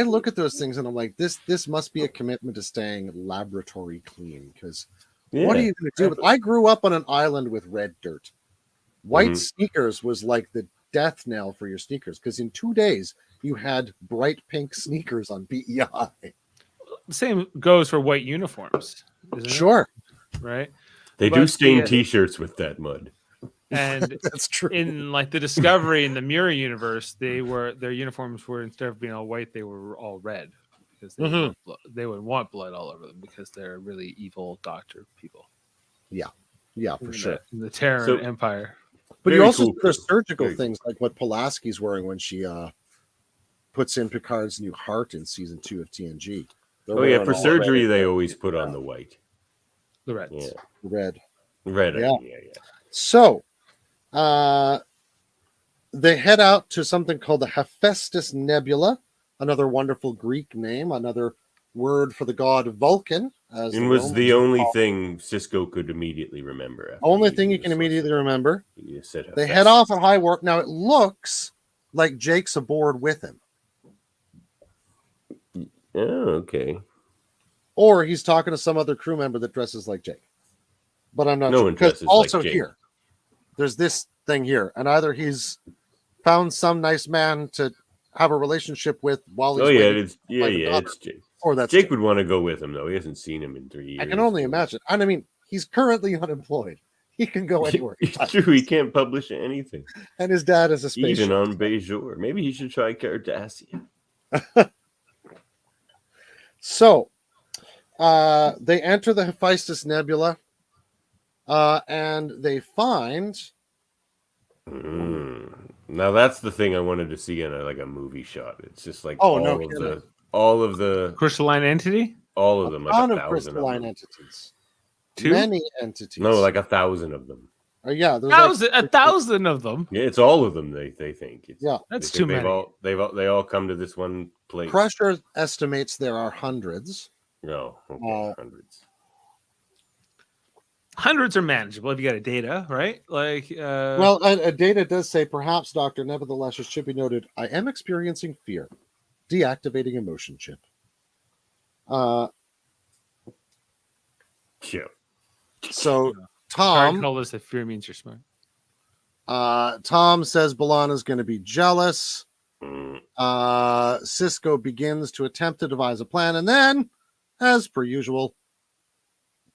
Speaker 3: look at those things and I'm like, this must be a commitment to staying laboratory clean, because what are you going to do? I grew up on an island with red dirt. White sneakers was like the death knell for your sneakers, because in 2 days you had bright pink sneakers on BEI.
Speaker 1: The same goes for white uniforms. Isn't
Speaker 3: Sure,
Speaker 1: it? Right.
Speaker 4: They do stain T-shirts with that mud.
Speaker 1: And
Speaker 3: that's true.
Speaker 1: In like the Discovery in the Mirror universe, their uniforms were, instead of being all white, they were all red, because they would want blood all over them, because they're really evil doctor people.
Speaker 3: Yeah, for sure.
Speaker 1: In the Terran Empire.
Speaker 3: But you also see there's surgical things like what Pulaski's wearing when she puts in Picard's new heart in season 2 of TNG.
Speaker 4: For surgery they always put on the white.
Speaker 1: The reds.
Speaker 3: Yeah.
Speaker 4: Red. Yeah.
Speaker 3: So they head out to something called the Hephaestus Nebula, another wonderful Greek name, another word for the god Vulcan.
Speaker 4: And was the only thing Sisko could immediately remember.
Speaker 3: Only thing you can immediately remember. They head off at high warp. Now it looks like Jake's aboard with him.
Speaker 4: Oh, okay.
Speaker 3: Or he's talking to some other crew member that dresses like Jake. But I'm not sure. Because also here, there's this thing here. And either he's found some nice man to have a relationship with while he's
Speaker 4: it's Jake.
Speaker 3: Or that's
Speaker 4: Jake would want to go with him, though. He hasn't seen him in 3 years.
Speaker 3: I can only imagine. And I mean, he's currently unemployed. He can go anywhere.
Speaker 4: It's true. He can't publish anything.
Speaker 3: And his dad is a space
Speaker 4: even on Bejor. Maybe he should try Cardassia.
Speaker 3: So, they enter the Hephaestus Nebula, and they find.
Speaker 4: Now that's the thing I wanted to see in a movie shot. It's just like all of the
Speaker 1: crystalline entity.
Speaker 4: All of them, like 1,000
Speaker 3: crystalline entities.
Speaker 1: Two?
Speaker 3: Many entities.
Speaker 4: No, like 1,000 of them.
Speaker 3: Yeah, there's
Speaker 1: 1,000 of them.
Speaker 4: Yeah, it's all of them. They think.
Speaker 1: That's too many.
Speaker 4: They all come to this one place.
Speaker 3: Crusher estimates there are hundreds.
Speaker 4: No, hundreds.
Speaker 1: Hundreds are manageable if you got a data, right? Like,
Speaker 3: well, a data does say, perhaps, Doctor. Nevertheless, it should be noted, I am experiencing fear. Deactivating emotion chip. So Tom
Speaker 1: told us that fear means you're smart.
Speaker 3: Tom says B'Elanna's going to be jealous. Sisko begins to attempt to devise a plan, and then, as per usual,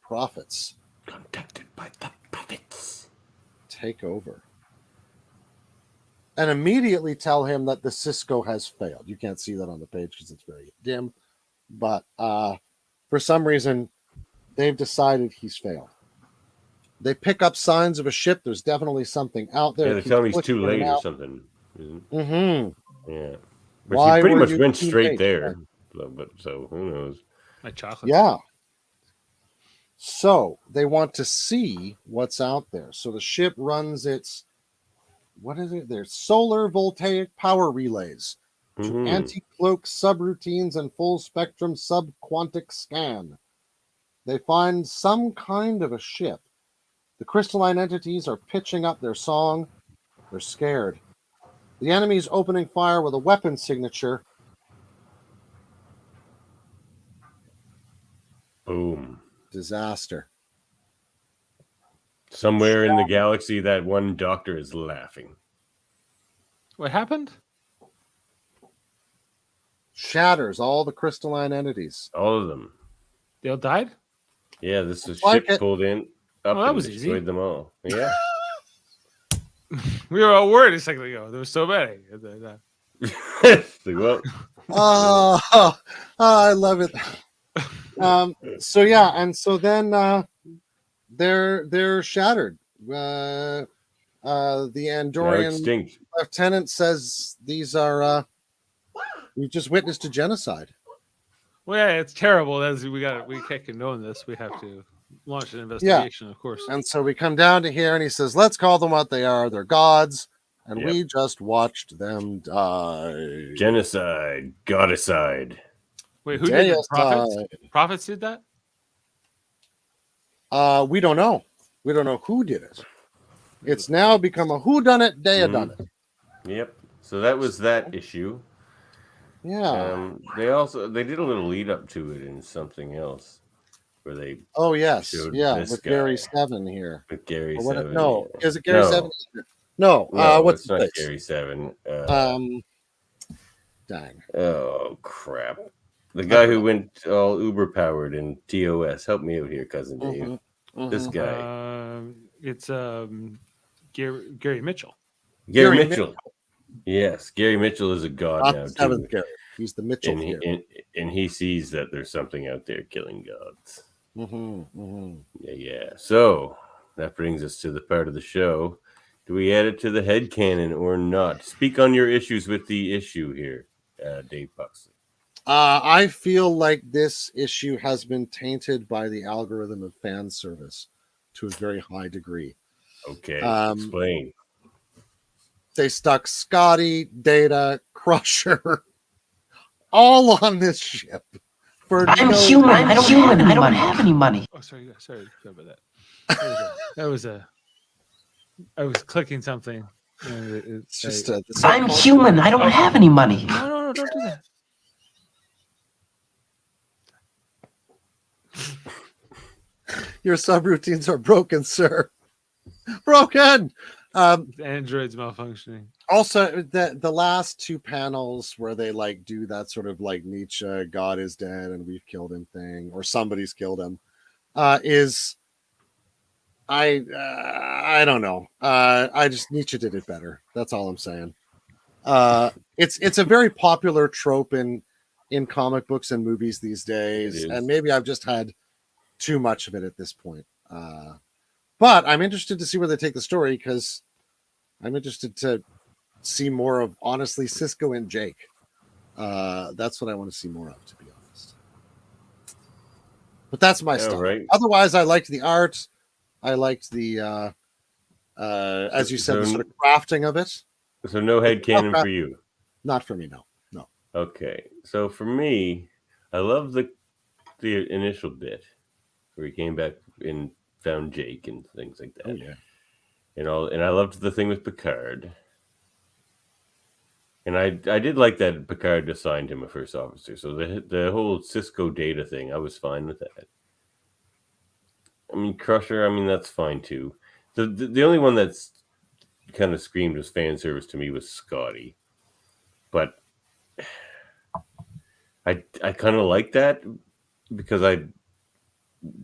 Speaker 3: prophets
Speaker 4: contacted by the prophets
Speaker 3: take over and immediately tell him that the Sisko has failed. You can't see that on the page because it's very dim, but for some reason they've decided he's failed. They pick up signs of a ship. There's definitely something out there.
Speaker 4: Yeah, they tell me he's too late or something. Yeah. But
Speaker 3: Why
Speaker 4: he pretty much
Speaker 3: you
Speaker 4: went
Speaker 3: too
Speaker 4: straight
Speaker 3: late?
Speaker 4: there. But so who knows?
Speaker 1: My chocolate.
Speaker 3: Yeah. So they want to see what's out there. So the ship runs its, what is it? There's solar voltaic power relays to anti-cloak subroutines and full spectrum subquantic scan. They find some kind of a ship. The crystalline entities are pitching up their song. They're scared. The enemy's opening fire with a weapon signature.
Speaker 4: Boom.
Speaker 3: Disaster.
Speaker 4: Somewhere in the galaxy, that one doctor is laughing.
Speaker 1: What happened?
Speaker 3: Shatters all the crystalline entities.
Speaker 4: All of them.
Speaker 1: They all died?
Speaker 4: Yeah, this is
Speaker 3: Like
Speaker 4: ship pulled in. Up
Speaker 1: that
Speaker 4: and
Speaker 1: was
Speaker 4: destroyed
Speaker 1: easy.
Speaker 4: them all. Yeah.
Speaker 1: We were all worried a second ago. There were so many.
Speaker 4: Well,
Speaker 3: I love it. So yeah, and so then they're shattered. The Andorian
Speaker 4: extinct.
Speaker 3: lieutenant says these are we've just witnessed a genocide.
Speaker 1: Well, yeah, it's terrible. We can't condone this. We have to launch an investigation, of course.
Speaker 3: And so we come down to here, and he says, "Let's call them what they are. They're gods." And we just watched them die.
Speaker 4: Genocide, godicide.
Speaker 1: Wait, who did it? Prophets? Prophets did that?
Speaker 3: We don't know. We don't know who did it. It's now become a whodunit, deadunit.
Speaker 4: Yep. So that was that issue.
Speaker 3: Yeah.
Speaker 4: They did a little lead up to it in something else where they
Speaker 3: Oh yes.
Speaker 4: showed
Speaker 3: Yeah.
Speaker 4: this
Speaker 3: With
Speaker 4: guy
Speaker 3: Gary Seven here.
Speaker 4: with Gary
Speaker 3: Or what?
Speaker 4: Seven.
Speaker 3: No.
Speaker 4: Yeah.
Speaker 3: Is it Gary Seven? No.
Speaker 4: No,
Speaker 3: What's
Speaker 4: it's
Speaker 3: his
Speaker 4: not
Speaker 3: face?
Speaker 4: Gary Seven.
Speaker 3: Dang.
Speaker 4: Oh crap! The
Speaker 3: I
Speaker 4: guy who
Speaker 3: forgot.
Speaker 4: went all Uber powered in TOS. Help me out here, cousin Dave. This guy,
Speaker 1: It's Gary Mitchell.
Speaker 4: Gary
Speaker 3: Gary
Speaker 4: Mitchell. Yes, Gary Mitchell is a god
Speaker 3: Not
Speaker 4: now
Speaker 3: the seventh
Speaker 4: too,
Speaker 3: Gary. He's the Mitchell
Speaker 4: and he
Speaker 3: Gary.
Speaker 4: and he sees that there's something out there killing gods. Yeah. So that brings us to the part of the show. Do we add it to the headcanon or not? Speak on your issues with the issue here, Dave Puxley.
Speaker 3: I feel like this issue has been tainted by the algorithm of fan service to a very high degree.
Speaker 4: Okay,
Speaker 3: Um,
Speaker 4: explain.
Speaker 3: They stuck Scotty, Data, Crusher, all on this ship.
Speaker 5: I'm human. I don't have any money.
Speaker 1: Oh, sorry about that. I was clicking something.
Speaker 3: It's just
Speaker 5: I'm human. I don't have any money.
Speaker 1: No, don't do that.
Speaker 3: your subroutines are broken, sir. Broken.
Speaker 1: The android's malfunctioning.
Speaker 3: Also, the last two panels where they like do that sort of like Nietzsche, God is dead and we've killed him thing, or somebody's killed him, is I don't know. I just Nietzsche did it better. That's all I'm saying. It's a very popular trope in comic books and movies these days, and maybe I've just had too much of it at this point. But I'm interested to see where they take the story because I'm interested to see more of honestly Sisko and Jake. That's what I want to see more of, to be honest. But that's my stuff.
Speaker 4: Right.
Speaker 3: Otherwise, I liked the art. I liked the as you said, the sort of crafting of it.
Speaker 4: So no headcanon for you.
Speaker 3: Not for me, no.
Speaker 4: Okay. So for me, I love the initial bit where he came back and found Jake and things like that.
Speaker 3: Oh yeah.
Speaker 4: And I loved the thing with Picard. And I did like that Picard assigned him a first officer. So the whole Sisko Data thing, I was fine with that. I mean, Crusher, that's fine too. The only one that's kind of screamed as fan service to me was Scotty. But I kind of like that because I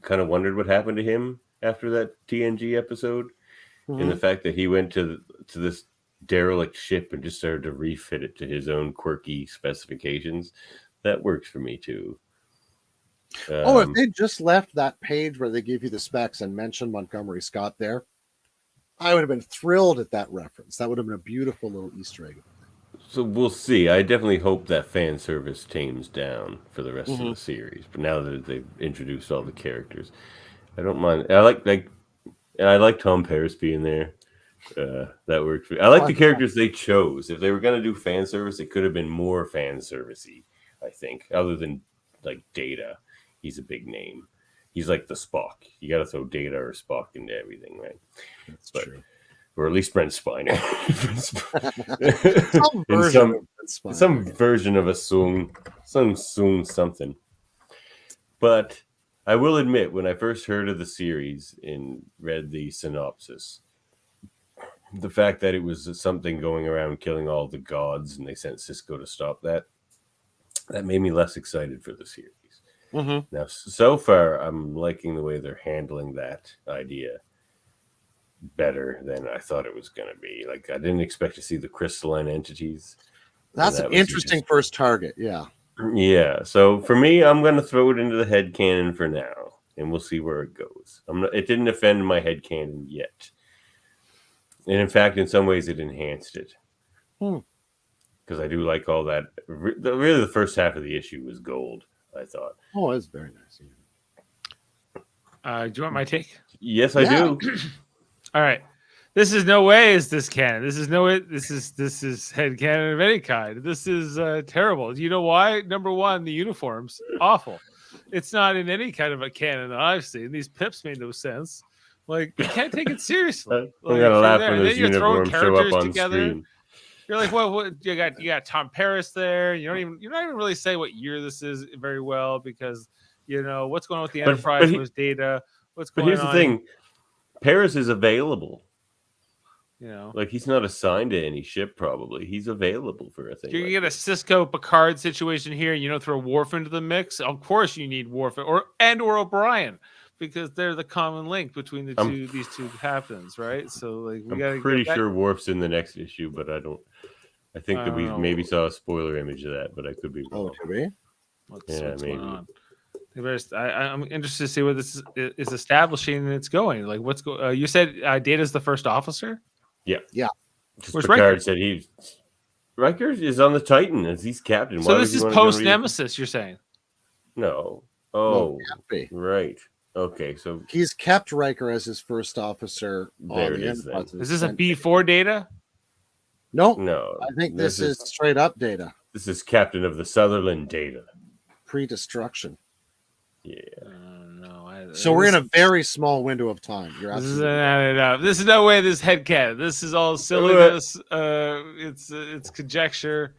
Speaker 4: kind of wondered what happened to him after that TNG episode. And the fact that he went to this derelict ship and just started to refit it to his own quirky specifications, that works for me too.
Speaker 3: If they just left that page where they give you the specs and mentioned Montgomery Scott there, I would have been thrilled at that reference. That would have been a beautiful little Easter egg.
Speaker 4: So we'll see. I definitely hope that fan service tames down for the rest of the series. But now that they've introduced all the characters, I don't mind. I like Tom Paris being there. That worked for me. I like the characters they chose. If they were going to do fan service, it could have been more fan servicey, I think, other than like Data. He's a big name. He's like the Spock. You got to throw Data or Spock into everything, right?
Speaker 3: That's true.
Speaker 4: Or at least Brent Spiner.
Speaker 3: Some
Speaker 4: version of a Soong something. But I will admit, when I first heard of the series and read the synopsis, the fact that it was something going around killing all the gods and they sent Sisko to stop that made me less excited for the series. Now, so far, I'm liking the way they're handling that idea better than I thought it was going to be. Like, I didn't expect to see the crystalline entities.
Speaker 3: That's an interesting first target, yeah.
Speaker 4: Yeah, so for me, I'm going to throw it into the headcanon for now, and we'll see where it goes. It didn't offend my headcanon yet. And in fact, in some ways, it enhanced it. Because I do like all that. Really, the first half of the issue was gold, I thought.
Speaker 3: Oh, it's very nice.
Speaker 1: Do you want my take?
Speaker 4: Yes, I do.
Speaker 1: All right. This is no way is this canon. This is head canon of any kind. This is terrible. You know why? Number one, the uniforms awful. It's not in any kind of a canon that I've seen. These pips made no sense. Like, you can't take it seriously.
Speaker 4: I'm gonna laugh when those uniforms show up on screen.
Speaker 1: You're like, what you got Tom Paris there. You're not even really say what year this is very well because what's going on with the Enterprise was Data. What's going on?
Speaker 4: But here's the thing: Paris is available.
Speaker 1: Like
Speaker 4: he's not assigned to any ship. Probably he's available for a thing.
Speaker 1: You get a Sisko Picard situation here. Throw Worf into the mix. Of course, you need Worf or O'Brien because they're the common link between these two captains, right? So
Speaker 4: I'm pretty sure Worf's in the next issue, but I don't. I think that we maybe saw a spoiler image of that, but I could be wrong.
Speaker 3: Oh, could we?
Speaker 1: What's going on? I'm interested to see where this is establishing and it's going. Like, what's going? You said Data's the first officer.
Speaker 3: Yeah.
Speaker 4: Where's Picard said Riker is on the Titan as he's captain.
Speaker 1: So this is post Nemesis. You're saying?
Speaker 4: No. Oh,
Speaker 3: no,
Speaker 4: right. Okay, so
Speaker 3: he's kept Riker as his first officer.
Speaker 4: There it is.
Speaker 1: Is this a B4 Data?
Speaker 3: No.
Speaker 4: I
Speaker 3: think this is straight up Data.
Speaker 4: This is Captain of the Sutherland Data.
Speaker 3: Pre-destruction.
Speaker 4: Yeah.
Speaker 3: So we're in a very small window of time. You're absolutely right.
Speaker 1: This is no way this headcanon. This is all silliness. It's conjecture.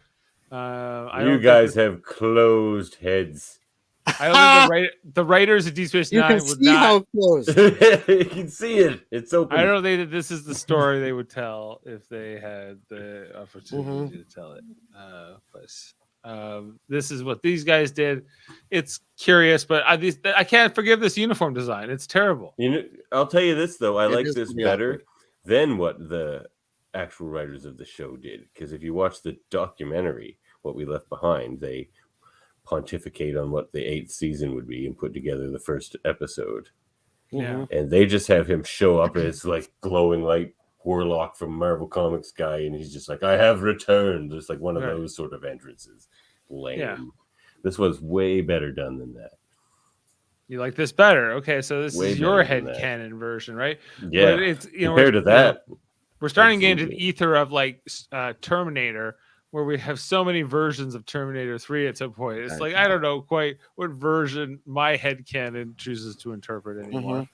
Speaker 4: You guys have closed heads.
Speaker 1: I don't think the writers of Deep Space Nine would
Speaker 3: see how close.
Speaker 4: You can see it. It's open.
Speaker 1: I don't think that this is the story they would tell if they had the opportunity to tell it. This is what these guys did. It's curious, but I can't forgive this uniform design. It's terrible.
Speaker 4: I'll tell you this though. I like this better than what the actual writers of the show did. Because if you watch the documentary, What We Left Behind, they pontificate on what the 8th season would be and put together the first episode.
Speaker 1: Yeah.
Speaker 4: And they just have him show up as like glowing light warlock from Marvel Comics guy, and he's just like, I have returned. It's like one of those sort of entrances. Lame. Yeah. This was way better done than that.
Speaker 1: You like this better? Okay, so this is your headcanon version, right?
Speaker 4: Yeah.
Speaker 1: But it's
Speaker 4: compared to that,
Speaker 1: we're starting to get into the ether of like Terminator, where we have so many versions of Terminator 3 at some point. It's like I don't know quite what version my headcanon chooses to interpret anymore.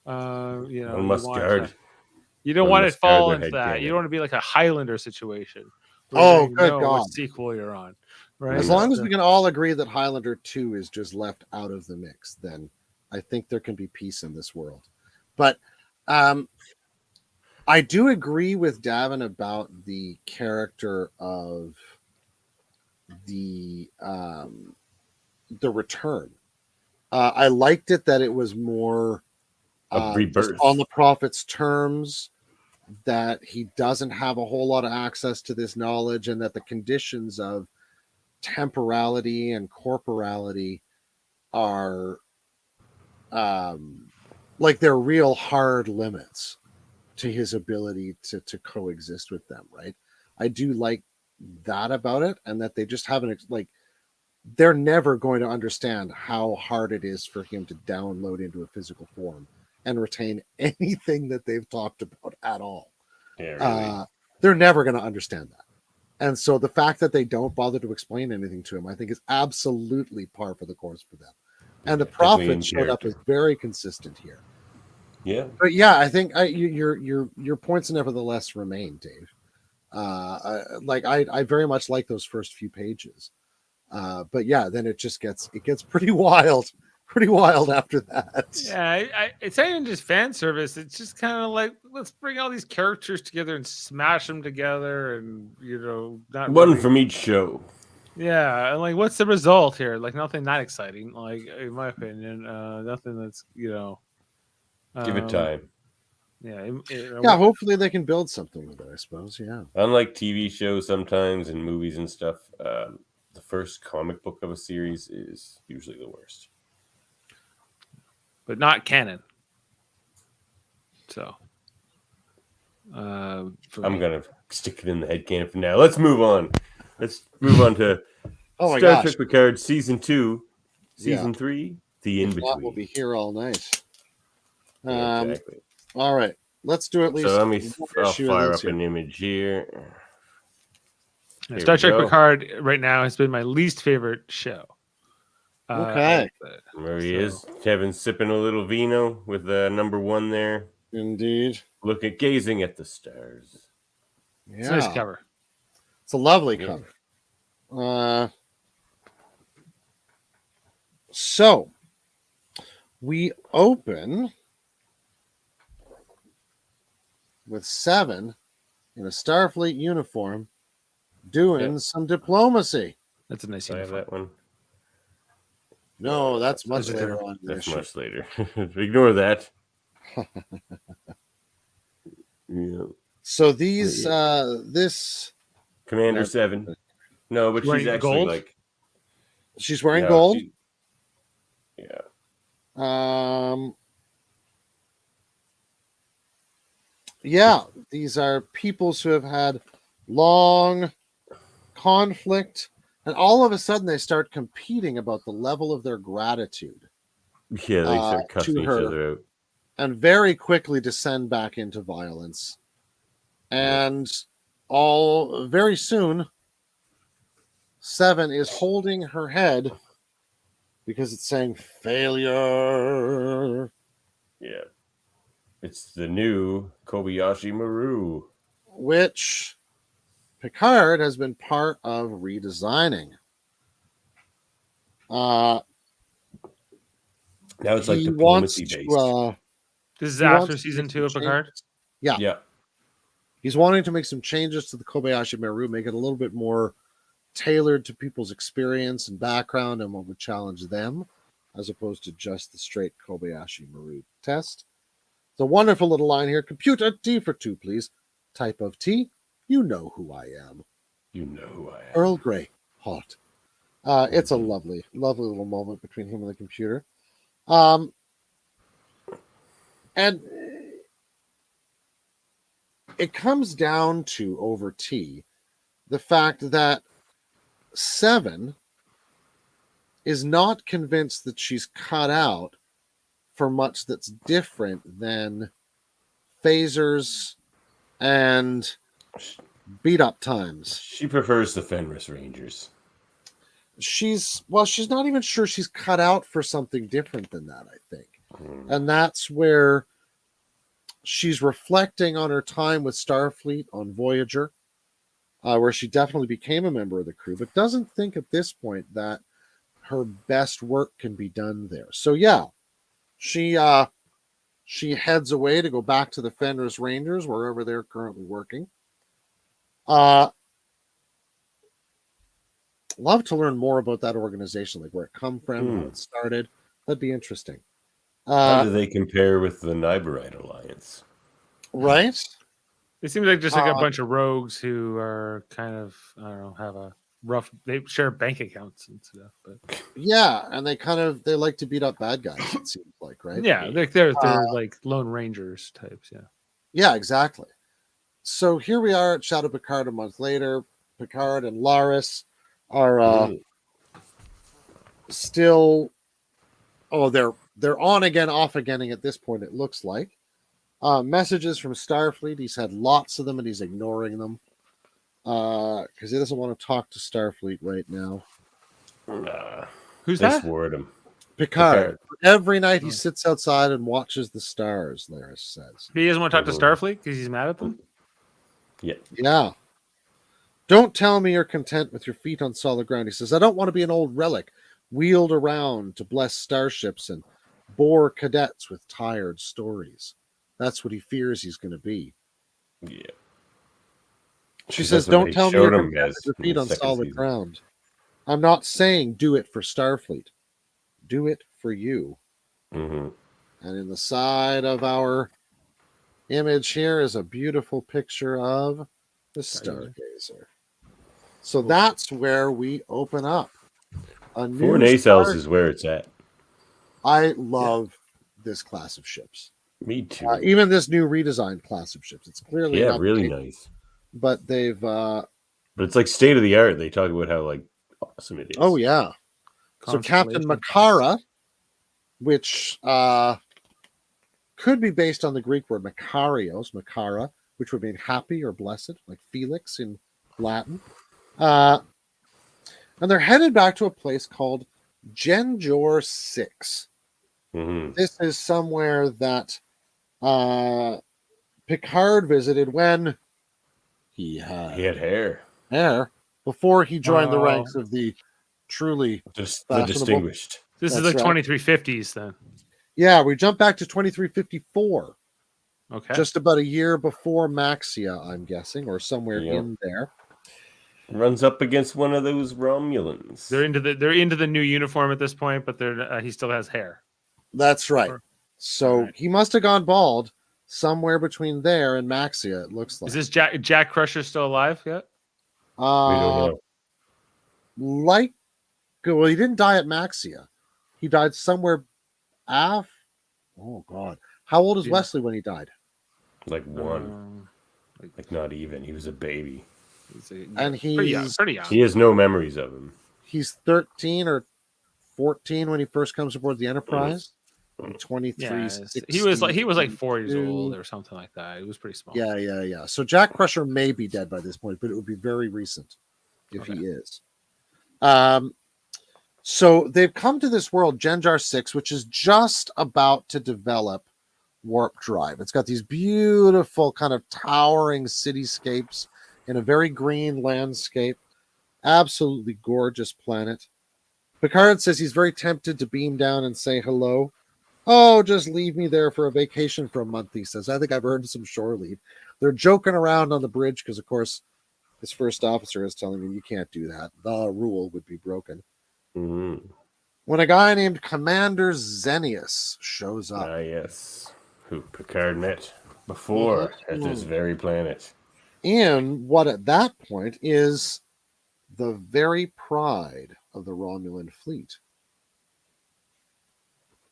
Speaker 1: You don't want to fall into that. You don't want to be like a Highlander situation.
Speaker 3: Oh, good God.
Speaker 1: What sequel you're on. Right?
Speaker 3: As long as we can all agree that Highlander 2 is just left out of the mix, then I think there can be peace in this world. But I do agree with Davan about the character of the return. I liked it that it was more
Speaker 4: rebirth
Speaker 3: on the Prophet's terms, that he doesn't have a whole lot of access to this knowledge, and that the conditions of temporality and corporality are like they're real hard limits to his ability to coexist with them, right? I do like that about it, and that they just haven't they're never going to understand how hard it is for him to download into a physical form and retain anything that they've talked about at all.
Speaker 4: Yeah, really.
Speaker 3: They're never going to understand that. And so the fact that they don't bother to explain anything to him, I think, is absolutely par for the course for them. And the Prophet showed up as very consistent here.
Speaker 4: Yeah.
Speaker 3: But yeah, I think your points nevertheless remain, Dave. I very much like those first few pages. But yeah, then it gets pretty wild. Pretty wild after that.
Speaker 1: Yeah, it's not even just fan service. It's just kind of like, let's bring all these characters together and smash them together, and not
Speaker 4: one from each show.
Speaker 1: Yeah, and like, what's the result here? Like, nothing that exciting. Like, in my opinion, nothing that's
Speaker 4: give it time.
Speaker 1: Yeah,
Speaker 3: hopefully they can build something with it, I suppose. Yeah.
Speaker 4: Unlike TV shows sometimes and movies and stuff, the first comic book of a series is usually the worst.
Speaker 1: But not canon. So I'm
Speaker 4: gonna stick it in the headcanon for now. Let's move on. Let's move on to Star Trek Picard Season 2, Season 3, The In-Between.
Speaker 3: We'll be here all night.
Speaker 4: Exactly.
Speaker 3: All right. Let's do at least.
Speaker 4: So I'll fire up an image here.
Speaker 1: Star Trek Picard right now has been my least favorite show.
Speaker 3: Okay.
Speaker 4: There he is. Kevin sipping a little vino with number 1 there.
Speaker 3: Indeed.
Speaker 4: Gazing at the stars.
Speaker 3: Yeah.
Speaker 1: It's a nice cover.
Speaker 3: It's a lovely
Speaker 4: Yeah.
Speaker 3: cover. So we open with Seven in a Starfleet uniform doing some diplomacy.
Speaker 1: That's a nice
Speaker 4: Do I have
Speaker 1: uniform.
Speaker 4: that one?
Speaker 3: No, that's much
Speaker 1: That's
Speaker 3: later
Speaker 1: different.
Speaker 3: on. in the
Speaker 4: That's
Speaker 3: issue.
Speaker 4: much later. Ignore that. Yeah.
Speaker 3: So these, this,
Speaker 4: Commander
Speaker 3: Yeah.
Speaker 4: 7. No, but
Speaker 1: She's wearing
Speaker 4: she's actually
Speaker 1: gold?
Speaker 4: like.
Speaker 3: she's wearing
Speaker 4: no,
Speaker 3: gold.
Speaker 4: Yeah.
Speaker 3: Yeah, these are peoples who have had long conflict, and all of a sudden they start competing about the level of their gratitude,
Speaker 4: Yeah, they start cussing
Speaker 3: to
Speaker 4: each
Speaker 3: her.
Speaker 4: other out.
Speaker 3: and very quickly descend back into violence. And all very soon, Seven is holding her head because it's saying failure,
Speaker 4: Yeah. It's the new Kobayashi Maru.
Speaker 3: which Picard has been part of redesigning.
Speaker 4: Now it's like
Speaker 3: He
Speaker 4: diplomacy
Speaker 3: wants
Speaker 4: based.
Speaker 3: to,
Speaker 1: This is
Speaker 3: he
Speaker 1: after
Speaker 3: wants to
Speaker 1: season
Speaker 3: make
Speaker 1: 2 of
Speaker 3: some
Speaker 1: Picard.
Speaker 3: changes. Yeah.
Speaker 4: Yeah.
Speaker 3: He's wanting to make some changes to the Kobayashi Maru, make it a little bit more tailored to people's experience and background and what would challenge them, as opposed to just the straight Kobayashi Maru test. It's a wonderful little line here. Computer, T for 2, please. Type of tea. You know who I am.
Speaker 4: You know who I am.
Speaker 3: Earl Grey. Hot. It's a lovely, lovely little moment between him and the computer. And it comes down to, over tea, the fact that Seven is not convinced that she's cut out for much that's different than phasers and beat up times.
Speaker 4: She prefers the Fenris Rangers.
Speaker 3: She's not even sure she's cut out for something different than that, I think. And that's where she's reflecting on her time with Starfleet on Voyager, where she definitely became a member of the crew, but doesn't think at this point that her best work can be done there. So yeah, she heads away to go back to the Fenris Rangers, wherever they're currently working. Love to learn more about that organization, like where it come from, how it started. That'd be interesting.
Speaker 4: How do they compare with the Niberite Alliance?
Speaker 3: Right?
Speaker 1: It seems like just like a bunch of rogues who are kind of, I don't know, have a rough. They share bank accounts and stuff, but
Speaker 3: Yeah, and they like to beat up bad guys. It seems like, right?
Speaker 1: yeah, they're like Lone Rangers types. Yeah.
Speaker 3: Yeah, exactly. So here we are at Shadow Picard a month later. Picard and Laris are still. Oh, they're on again, off again at this point. It looks like messages from Starfleet. He's had lots of them, and he's ignoring them because he doesn't want to talk to Starfleet right now.
Speaker 1: Who's
Speaker 4: They
Speaker 1: that?
Speaker 4: swore at him.
Speaker 3: Picard. Every night he sits outside and watches the stars. Laris says
Speaker 1: He doesn't want to talk to Starfleet because he's mad at them.
Speaker 4: Yeah.
Speaker 3: Yeah. Don't tell me you're content with your feet on solid ground. He says, I don't want to be an old relic wheeled around to bless starships and bore cadets with tired stories. That's what he fears he's going to be.
Speaker 4: Yeah.
Speaker 3: She
Speaker 4: That's
Speaker 3: says,
Speaker 4: what
Speaker 3: don't
Speaker 4: they
Speaker 3: tell me you're
Speaker 4: showed him,
Speaker 3: content
Speaker 4: guys,
Speaker 3: with your
Speaker 4: in
Speaker 3: feet
Speaker 4: the
Speaker 3: on
Speaker 4: second
Speaker 3: solid
Speaker 4: season.
Speaker 3: ground. I'm not saying do it for Starfleet. Do it for you.
Speaker 4: Mm-hmm.
Speaker 3: And in the side of our image here is a beautiful picture of the Stargazer. So that's where we open up. A new
Speaker 4: Four nacelles is where it's at.
Speaker 3: I love this class of ships.
Speaker 4: Me too.
Speaker 3: Even this new redesigned class of ships. It's clearly
Speaker 4: Yeah,
Speaker 3: an
Speaker 4: really
Speaker 3: update,
Speaker 4: nice.
Speaker 3: but they've
Speaker 4: But it's like state of the art. They talk about how like awesome it is.
Speaker 3: oh yeah. So Captain Makara, which could be based on the Greek word Makarios, Makara, which would mean happy or blessed, like Felix in Latin. And they're headed back to a place called Genjor 6.
Speaker 4: Mm-hmm.
Speaker 3: This is somewhere that Picard visited when he had
Speaker 4: hair.
Speaker 3: heir before he joined the
Speaker 1: Oh.
Speaker 3: ranks of the truly
Speaker 4: Just the
Speaker 3: fashionable.
Speaker 4: distinguished.
Speaker 1: This is
Speaker 3: That's
Speaker 1: the
Speaker 3: right.
Speaker 1: 2350s then.
Speaker 3: Yeah, we jump back to 2354,
Speaker 1: Okay.
Speaker 3: just about a year before Maxia, I'm guessing, or somewhere
Speaker 4: Yep.
Speaker 3: in there.
Speaker 4: Runs up against one of those Romulans.
Speaker 1: They're into the new uniform at this point, but he still has hair.
Speaker 3: That's right.
Speaker 1: Or-
Speaker 3: So
Speaker 1: Alright.
Speaker 3: he must have gone bald somewhere between there and Maxia, it looks like.
Speaker 1: Is this Jack Crusher still alive yet?
Speaker 4: We don't know.
Speaker 3: Well, he didn't die at Maxia. He died somewhere Oh God. How old is
Speaker 1: Yeah.
Speaker 3: Wesley when he died?
Speaker 4: Like one. Like not even. He was a baby.
Speaker 3: And
Speaker 1: pretty young.
Speaker 4: He has no memories of him.
Speaker 3: He's 13 or 14 when he first comes aboard the Enterprise. 23.
Speaker 1: Yeah, he was like 4 years old or something like that. He was pretty small.
Speaker 3: Yeah. So Jack Crusher may be dead by this point, but it would be very recent if he is. So they've come to this world, Genjar 6, which is just about to develop warp drive. It's got these beautiful kind of towering cityscapes in a very green landscape. Absolutely gorgeous planet. Picard says he's very tempted to beam down and say hello. Oh, just leave me there for a vacation for a month, he says. I think I've earned some shore leave. They're joking around on the bridge because, of course, his first officer is telling him you can't do that. The rule would be broken.
Speaker 4: Mm-hmm.
Speaker 3: When a guy named Commander Xenius shows up.
Speaker 4: Yes. Who Picard met before at this very planet.
Speaker 3: In what at that point is the very pride of the Romulan fleet.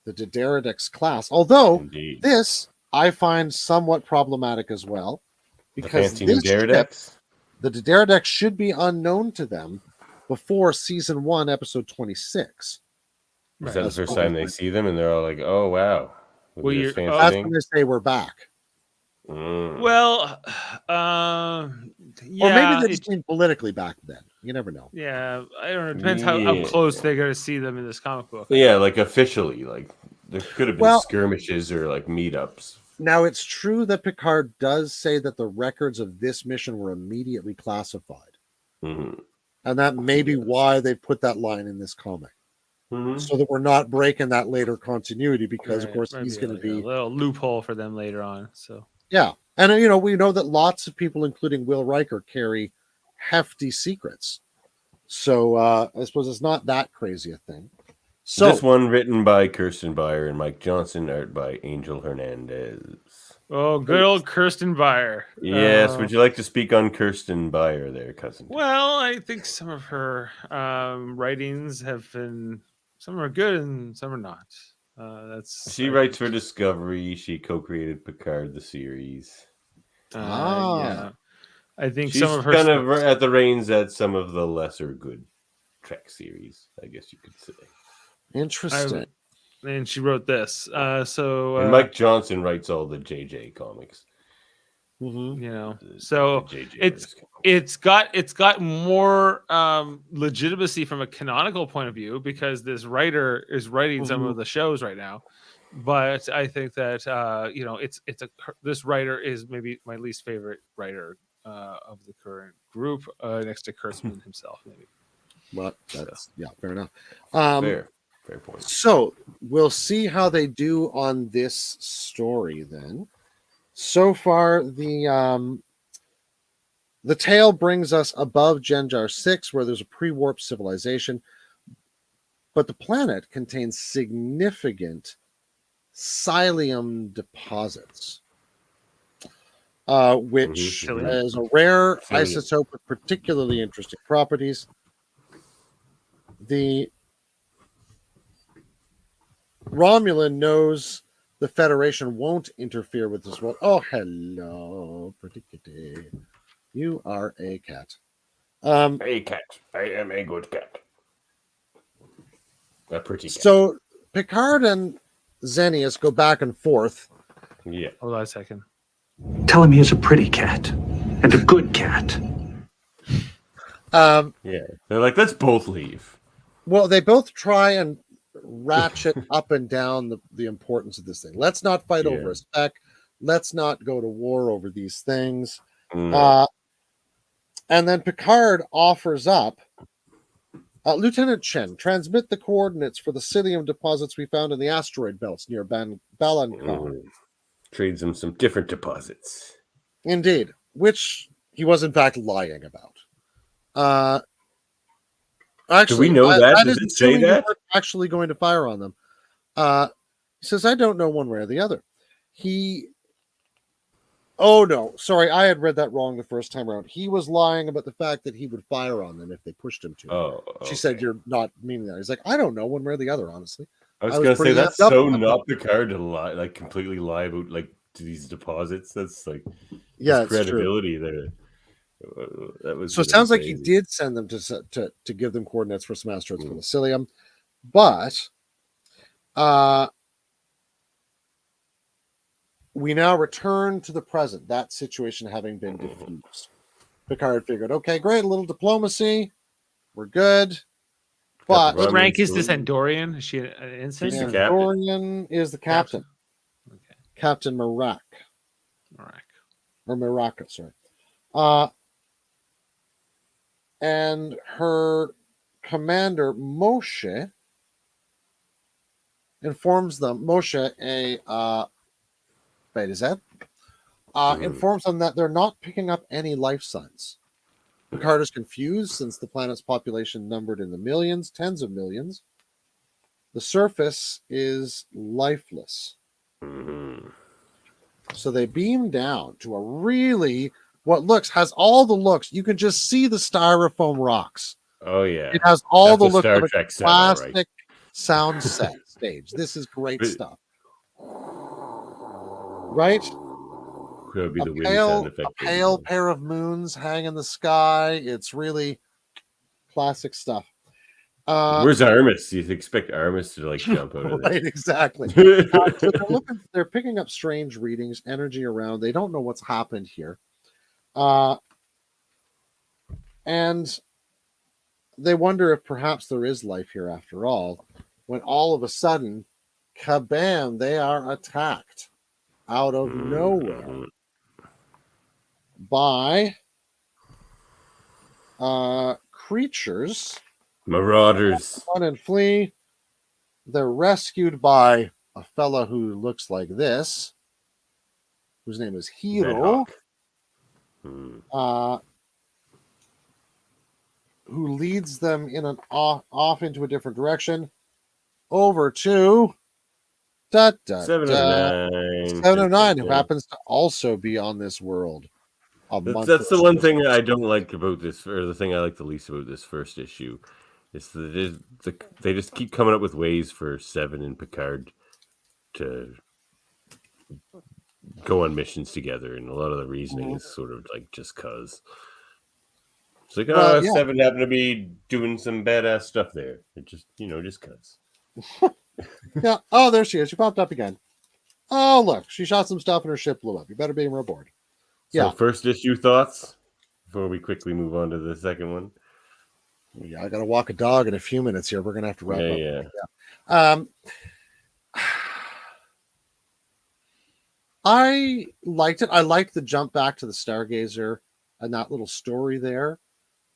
Speaker 3: The Dideridex class. Although
Speaker 4: Indeed.
Speaker 3: this I find somewhat problematic as well. Because
Speaker 4: the fancy new Dideridex?
Speaker 3: The Dideridex should be unknown to them before season 1, episode 26.
Speaker 4: Is that the first time they see them and they're all like, oh, wow.
Speaker 1: Well,
Speaker 3: That's when they say we're back.
Speaker 1: Well, yeah.
Speaker 3: Or maybe they just mean politically back then. You never know.
Speaker 1: Yeah, I don't know. It depends how close they're going to see them in this comic book.
Speaker 4: Yeah, like officially. Like there could have been skirmishes or like meetups.
Speaker 3: Now, it's true that Picard does say that the records of this mission were immediately classified.
Speaker 4: Mm-hmm.
Speaker 3: And that may be why they put that line in this comic.
Speaker 4: Mm-hmm.
Speaker 3: So that we're not breaking that later continuity because, of course, he's going to be
Speaker 1: a little loophole for them later on. So
Speaker 3: yeah. And, we know that lots of people, including Will Riker, carry hefty secrets. So I suppose it's not that crazy a thing. So
Speaker 4: this one written by Kirsten Beyer and Mike Johnson, art by Angel Hernandez.
Speaker 1: Oh, good old Kirsten Beyer.
Speaker 4: Yes, would you like to speak on Kirsten Beyer there, cousin?
Speaker 1: Well, I think some of her writings have been, some are good and some are not.
Speaker 4: She writes for Discovery. She co-created Picard the series.
Speaker 1: Yeah, I think
Speaker 4: she's
Speaker 1: some of her
Speaker 4: kind of at the reins at some of the lesser good Trek series, I guess you could say.
Speaker 3: Interesting.
Speaker 1: And she wrote this.
Speaker 4: And Mike Johnson writes all the JJ comics.
Speaker 3: Mm-hmm.
Speaker 1: So it's got more legitimacy from a canonical point of view because this writer is writing some of the shows right now. But I think that this writer is maybe my least favorite writer of the current group, next to Kurtzman himself, maybe.
Speaker 3: Well, that's fair enough.
Speaker 4: Fair point.
Speaker 3: So we'll see how they do on this story then. So far, the tale brings us above Genjar 6, where there's a pre-warp civilization, but the planet contains significant psyllium deposits, which is a rare isotope with particularly interesting properties. The Romulan knows the Federation won't interfere with this world. Oh, hello, pretty kitty. You are a cat.
Speaker 4: A cat. I am a good cat. A pretty cat.
Speaker 3: So Picard and Xenius go back and forth.
Speaker 4: Yeah.
Speaker 1: Hold on a second.
Speaker 2: Tell him he is a pretty cat and a good cat.
Speaker 4: Yeah. They're like, let's both leave.
Speaker 3: Well, they both try and ratchet up and down the importance of this thing. Let's not fight over a spec. Let's not go to war over these things. And then Picard offers up, Lieutenant Chen, transmit the coordinates for the psyllium deposits we found in the asteroid belts near Balancon.
Speaker 4: Trades him some different deposits.
Speaker 3: Indeed, which he was in fact lying about. Actually,
Speaker 4: Do we know that?
Speaker 3: that
Speaker 4: Does
Speaker 3: is
Speaker 4: it say
Speaker 3: assuming you
Speaker 4: that?
Speaker 3: weren't actually going to fire on them. He says, I don't know one way or the other. Oh no, sorry, I had read that wrong the first time around. He was lying about the fact that he would fire on them if they pushed him to.
Speaker 4: Oh,
Speaker 3: She said, you're not meaning that. He's like, I don't know one way or the other, honestly.
Speaker 4: I was gonna say
Speaker 3: pretty
Speaker 4: that's
Speaker 3: amped up
Speaker 4: so
Speaker 3: about
Speaker 4: not Picard to lie, like completely lie about like these deposits. That's like
Speaker 3: Yeah,
Speaker 4: his
Speaker 3: it's true.
Speaker 4: credibility there. That was
Speaker 3: So it sounds like he did send them to give them coordinates for some asteroids for the psyllium, but we now return to the present, that situation having been diffused. Picard figured, okay, great, a little diplomacy, we're good. But
Speaker 1: What rank is this Andorian? Is she an ensign?
Speaker 4: She's the captain.
Speaker 3: Andorian is the captain.
Speaker 1: Okay.
Speaker 3: Captain Marak. Or Maraka, sorry. And her commander, Moshe, informs them, informs them that they're not picking up any life signs. Picard is confused since the planet's population numbered in the millions, tens of millions. The surface is lifeless. So they beam down to a really, has all the looks. You can just see the styrofoam rocks.
Speaker 4: Oh yeah,
Speaker 3: it has all
Speaker 4: That's
Speaker 3: the
Speaker 4: a Star
Speaker 3: look of
Speaker 4: Trek
Speaker 3: a
Speaker 4: set, all right.
Speaker 3: classic sound set stage. This is great stuff, right?
Speaker 4: Could be the wind
Speaker 3: A
Speaker 4: sound effect.
Speaker 3: pale pair of moons hang in the sky. It's really classic stuff.
Speaker 4: Where's Armis? You expect Armis to like jump out of
Speaker 3: Right,
Speaker 4: there?
Speaker 3: exactly. So they're picking up strange readings, energy around. They don't know what's happened here. And they wonder if perhaps there is life here after all, when all of a sudden, kabam, they are attacked out of nowhere by creatures.
Speaker 4: Marauders.
Speaker 3: Run and flee. They're rescued by a fella who looks like this, whose name is Hiro, who leads them in an off into a different direction, over to 709, who happens to also be on this world.
Speaker 4: That's the one thing I don't like about this, or the thing I like the least about this first issue. Is that they just keep coming up with ways for Seven and Picard to go on missions together, and a lot of the reasoning is sort of like just cause. It's like, Seven happened to be doing some badass stuff there. It just, just cause.
Speaker 3: Yeah. Oh, there she is. She popped up again. Oh, look, she shot some stuff and her ship blew up. You better be aboard.
Speaker 4: So first issue thoughts before we quickly move on to the second one.
Speaker 3: Yeah, I got to walk a dog in a few minutes here. We're going to have to wrap up.
Speaker 4: Yeah.
Speaker 3: I liked it. I liked the jump back to the Stargazer and that little story there.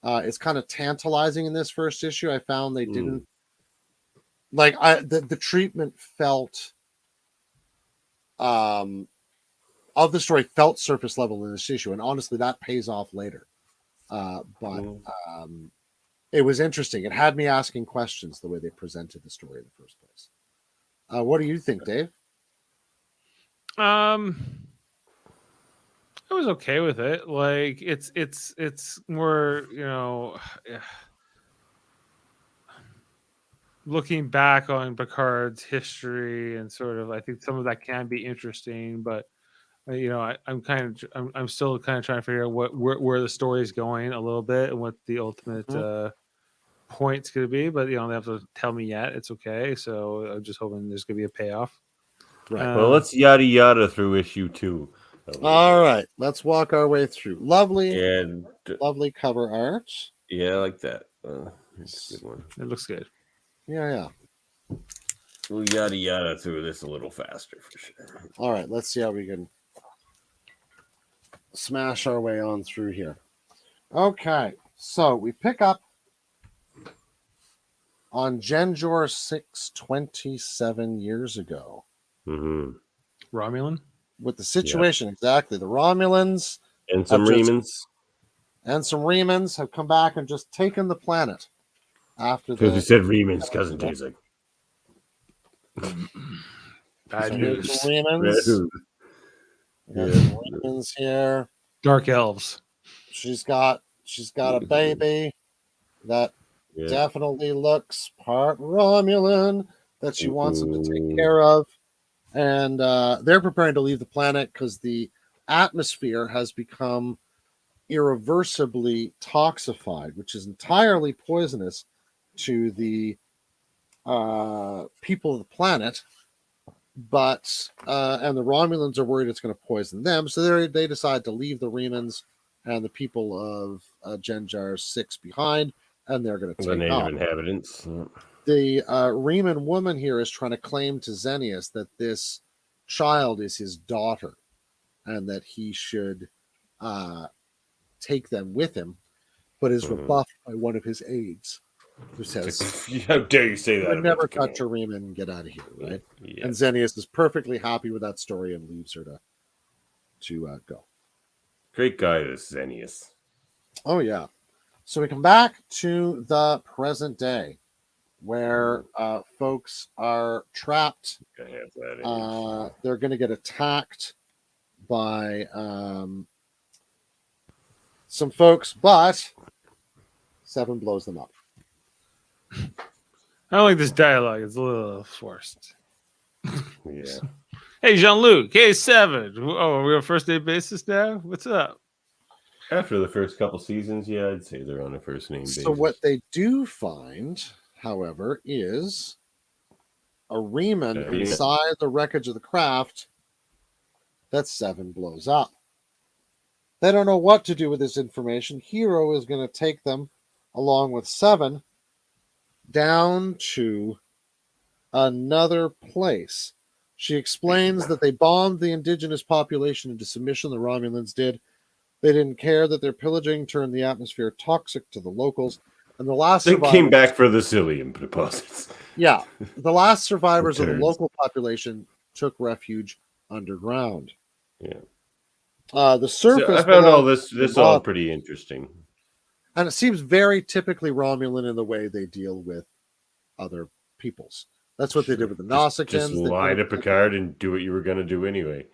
Speaker 3: It's kind of tantalizing in this first issue. I found they didn't the treatment felt of the story felt surface level in this issue, and honestly, that pays off later. It was interesting. It had me asking questions the way they presented the story in the first place. What do you think, Dave?
Speaker 1: I was okay with it. Like it's more, looking back on Picard's history and sort of, I think some of that can be interesting, but I'm still kind of trying to figure out where the story is going a little bit and what the ultimate point's going to be. But they have to tell me yet. It's okay. So I'm just hoping there's going to be a payoff.
Speaker 3: Right.
Speaker 4: Well, let's yada yada through issue 2.
Speaker 3: All right, let's walk our way through. Lovely cover art.
Speaker 4: Yeah, I like that. That's a good one.
Speaker 1: It looks good.
Speaker 3: Yeah.
Speaker 4: We'll yada yada through this a little faster for sure.
Speaker 3: All right, let's see how we can smash our way on through here. Okay, so we pick up on Genjor 627 years ago
Speaker 4: Mm-hmm.
Speaker 1: Romulan.
Speaker 3: with the situation exactly. The Romulans
Speaker 4: And some
Speaker 3: have just-
Speaker 4: Remans.
Speaker 3: and some Remans have come back and just taken the planet after
Speaker 4: Because we
Speaker 3: the
Speaker 4: said Remans cousin Jason.
Speaker 1: Bad
Speaker 3: so here's
Speaker 1: news.
Speaker 3: the Remans. We got
Speaker 4: Yeah.
Speaker 3: some Remans here.
Speaker 1: Dark elves.
Speaker 3: She's got a baby that
Speaker 4: Yeah.
Speaker 3: definitely looks part Romulan that she wants him to take
Speaker 4: Ooh.
Speaker 3: care of. And they're preparing to leave the planet because the atmosphere has become irreversibly toxified, which is entirely poisonous to the people of the planet. But and the Romulans are worried it's going to poison them, so they decide to leave the Remans and the people of Genjar 6 behind, and they're going to
Speaker 4: The
Speaker 3: take
Speaker 4: native
Speaker 3: off.
Speaker 4: inhabitants.
Speaker 3: The Reman woman here is trying to claim to Xenius that this child is his daughter and that he should take them with him, but is rebuffed by one of his aides who says,
Speaker 4: How dare you say
Speaker 3: "You
Speaker 4: that?
Speaker 3: would
Speaker 4: about
Speaker 3: never
Speaker 4: the
Speaker 3: touch
Speaker 4: command?"
Speaker 3: a Reman and get out of here," right?
Speaker 4: Yeah.
Speaker 3: And Xenius is perfectly happy with that story and leaves her to go.
Speaker 4: Great guy, this Xenius.
Speaker 3: Oh, yeah. So we come back to the present day where folks are trapped.
Speaker 4: I have that.
Speaker 3: They're going to get attacked by some folks, but Seven blows them up.
Speaker 1: I don't like this dialogue. It's a little forced.
Speaker 4: Yeah.
Speaker 1: Hey, Jean-Luc. Hey, Seven. Oh, are we on first name basis now? What's up?
Speaker 4: After the first couple seasons, yeah, I'd say they're on a first name basis.
Speaker 3: So what they do find, however, is a Reman inside the wreckage of the craft that Seven blows up. They don't know what to do with this information. Hero is going to take them along with Seven down to another place. She explains that they bombed the indigenous population into submission. The Romulans did. They didn't care that their pillaging turned the atmosphere toxic to the locals. And the last
Speaker 4: They
Speaker 3: survivors,
Speaker 4: came back for the psyllium deposits.
Speaker 3: yeah, the last survivors of the
Speaker 4: Returns.
Speaker 3: local population took refuge underground.
Speaker 4: Yeah.
Speaker 3: The surface.
Speaker 4: So I found all
Speaker 3: belongs
Speaker 4: this
Speaker 3: to
Speaker 4: all
Speaker 3: Bob.
Speaker 4: pretty interesting.
Speaker 3: And it seems very typically Romulan in the way they deal with other peoples. That's what they did with the Nausicaans.
Speaker 4: Just lie to Picard and do what you were going to do anyway.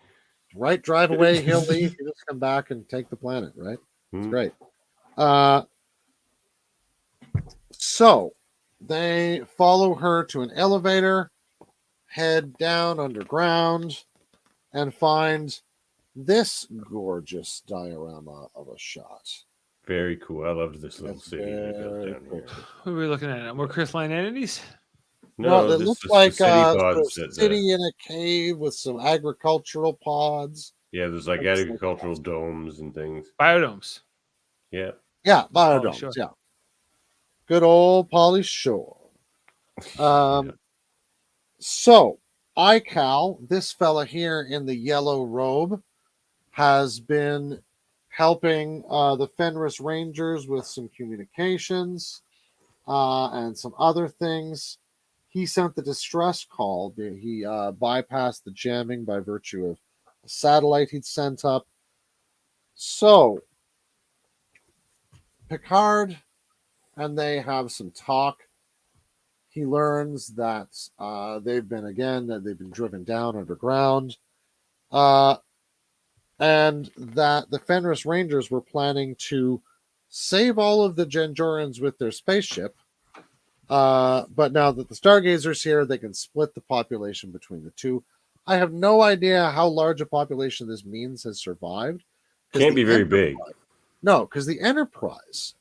Speaker 3: Right, drive away, he'll leave. You just come back and take the planet, right? It's
Speaker 4: Hmm.
Speaker 3: great. So they follow her to an elevator, head down underground, and find this gorgeous diorama of a shot.
Speaker 4: Very cool. I loved this little
Speaker 3: That's
Speaker 4: city they built
Speaker 3: very
Speaker 4: down
Speaker 3: cool.
Speaker 4: here.
Speaker 1: What are we looking at? More crystalline entities?
Speaker 3: No, it
Speaker 4: this
Speaker 3: looks
Speaker 4: is
Speaker 3: like
Speaker 4: the city
Speaker 3: a
Speaker 4: pods
Speaker 3: sort of
Speaker 4: that,
Speaker 3: city in a cave with some agricultural pods.
Speaker 4: yeah, there's like
Speaker 3: Looks like
Speaker 4: agricultural domes and things.
Speaker 1: Biodomes.
Speaker 4: Yeah.
Speaker 3: Yeah,
Speaker 1: Pauly
Speaker 3: biodomes.
Speaker 1: Shore.
Speaker 3: Yeah, good old Pauly Shore. So ICAL, this fella here in the yellow robe, has been helping the Fenris Rangers with some communications and some other things. He sent the distress call. He bypassed the jamming by virtue of a satellite he'd sent up. So Picard and they have some talk. He learns that they've been driven down underground. And that the Fenris Rangers were planning to save all of the Genjorans with their spaceship. But now that the Stargazer's here, they can split the population between the two. I have no idea how large a population this means has survived.
Speaker 4: Can't be very big.
Speaker 3: No, because the Enterprise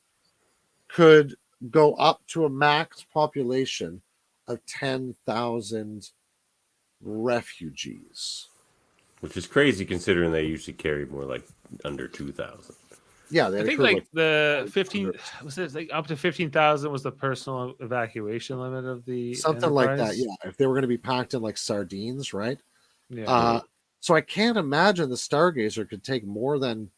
Speaker 3: could go up to a max population of 10,000 refugees.
Speaker 4: Which is crazy considering they usually carry more like under 2,000.
Speaker 3: Yeah, they
Speaker 1: I
Speaker 3: had a
Speaker 1: think
Speaker 3: crew of
Speaker 1: like the 15
Speaker 3: 100.
Speaker 1: was it like up to 15,000 was the personal evacuation limit of the
Speaker 3: something like that.
Speaker 1: Enterprise?
Speaker 3: Yeah, if they were going to be packed in like sardines, right?
Speaker 1: Yeah.
Speaker 3: So I can't imagine the Stargazer could take more than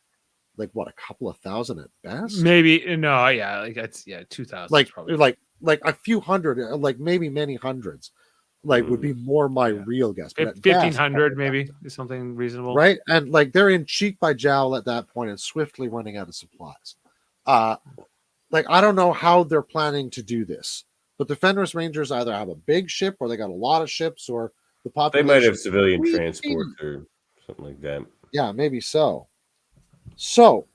Speaker 3: like what, a couple of thousand at best?
Speaker 1: Maybe no, yeah, like that's 2,000.
Speaker 3: Like
Speaker 1: probably.
Speaker 3: like a few hundred, like maybe many hundreds, like would be more my real guess. But at
Speaker 1: 1,500
Speaker 3: best,
Speaker 1: maybe is something reasonable,
Speaker 3: right? And like they're in cheek by jowl at that point and swiftly running out of supplies. Like I don't know how they're planning to do this, but the Fenris Rangers either have a big ship or they got a lot of ships, or the
Speaker 4: They
Speaker 3: population.
Speaker 4: might have civilian transport or something like that.
Speaker 3: Yeah, maybe so. So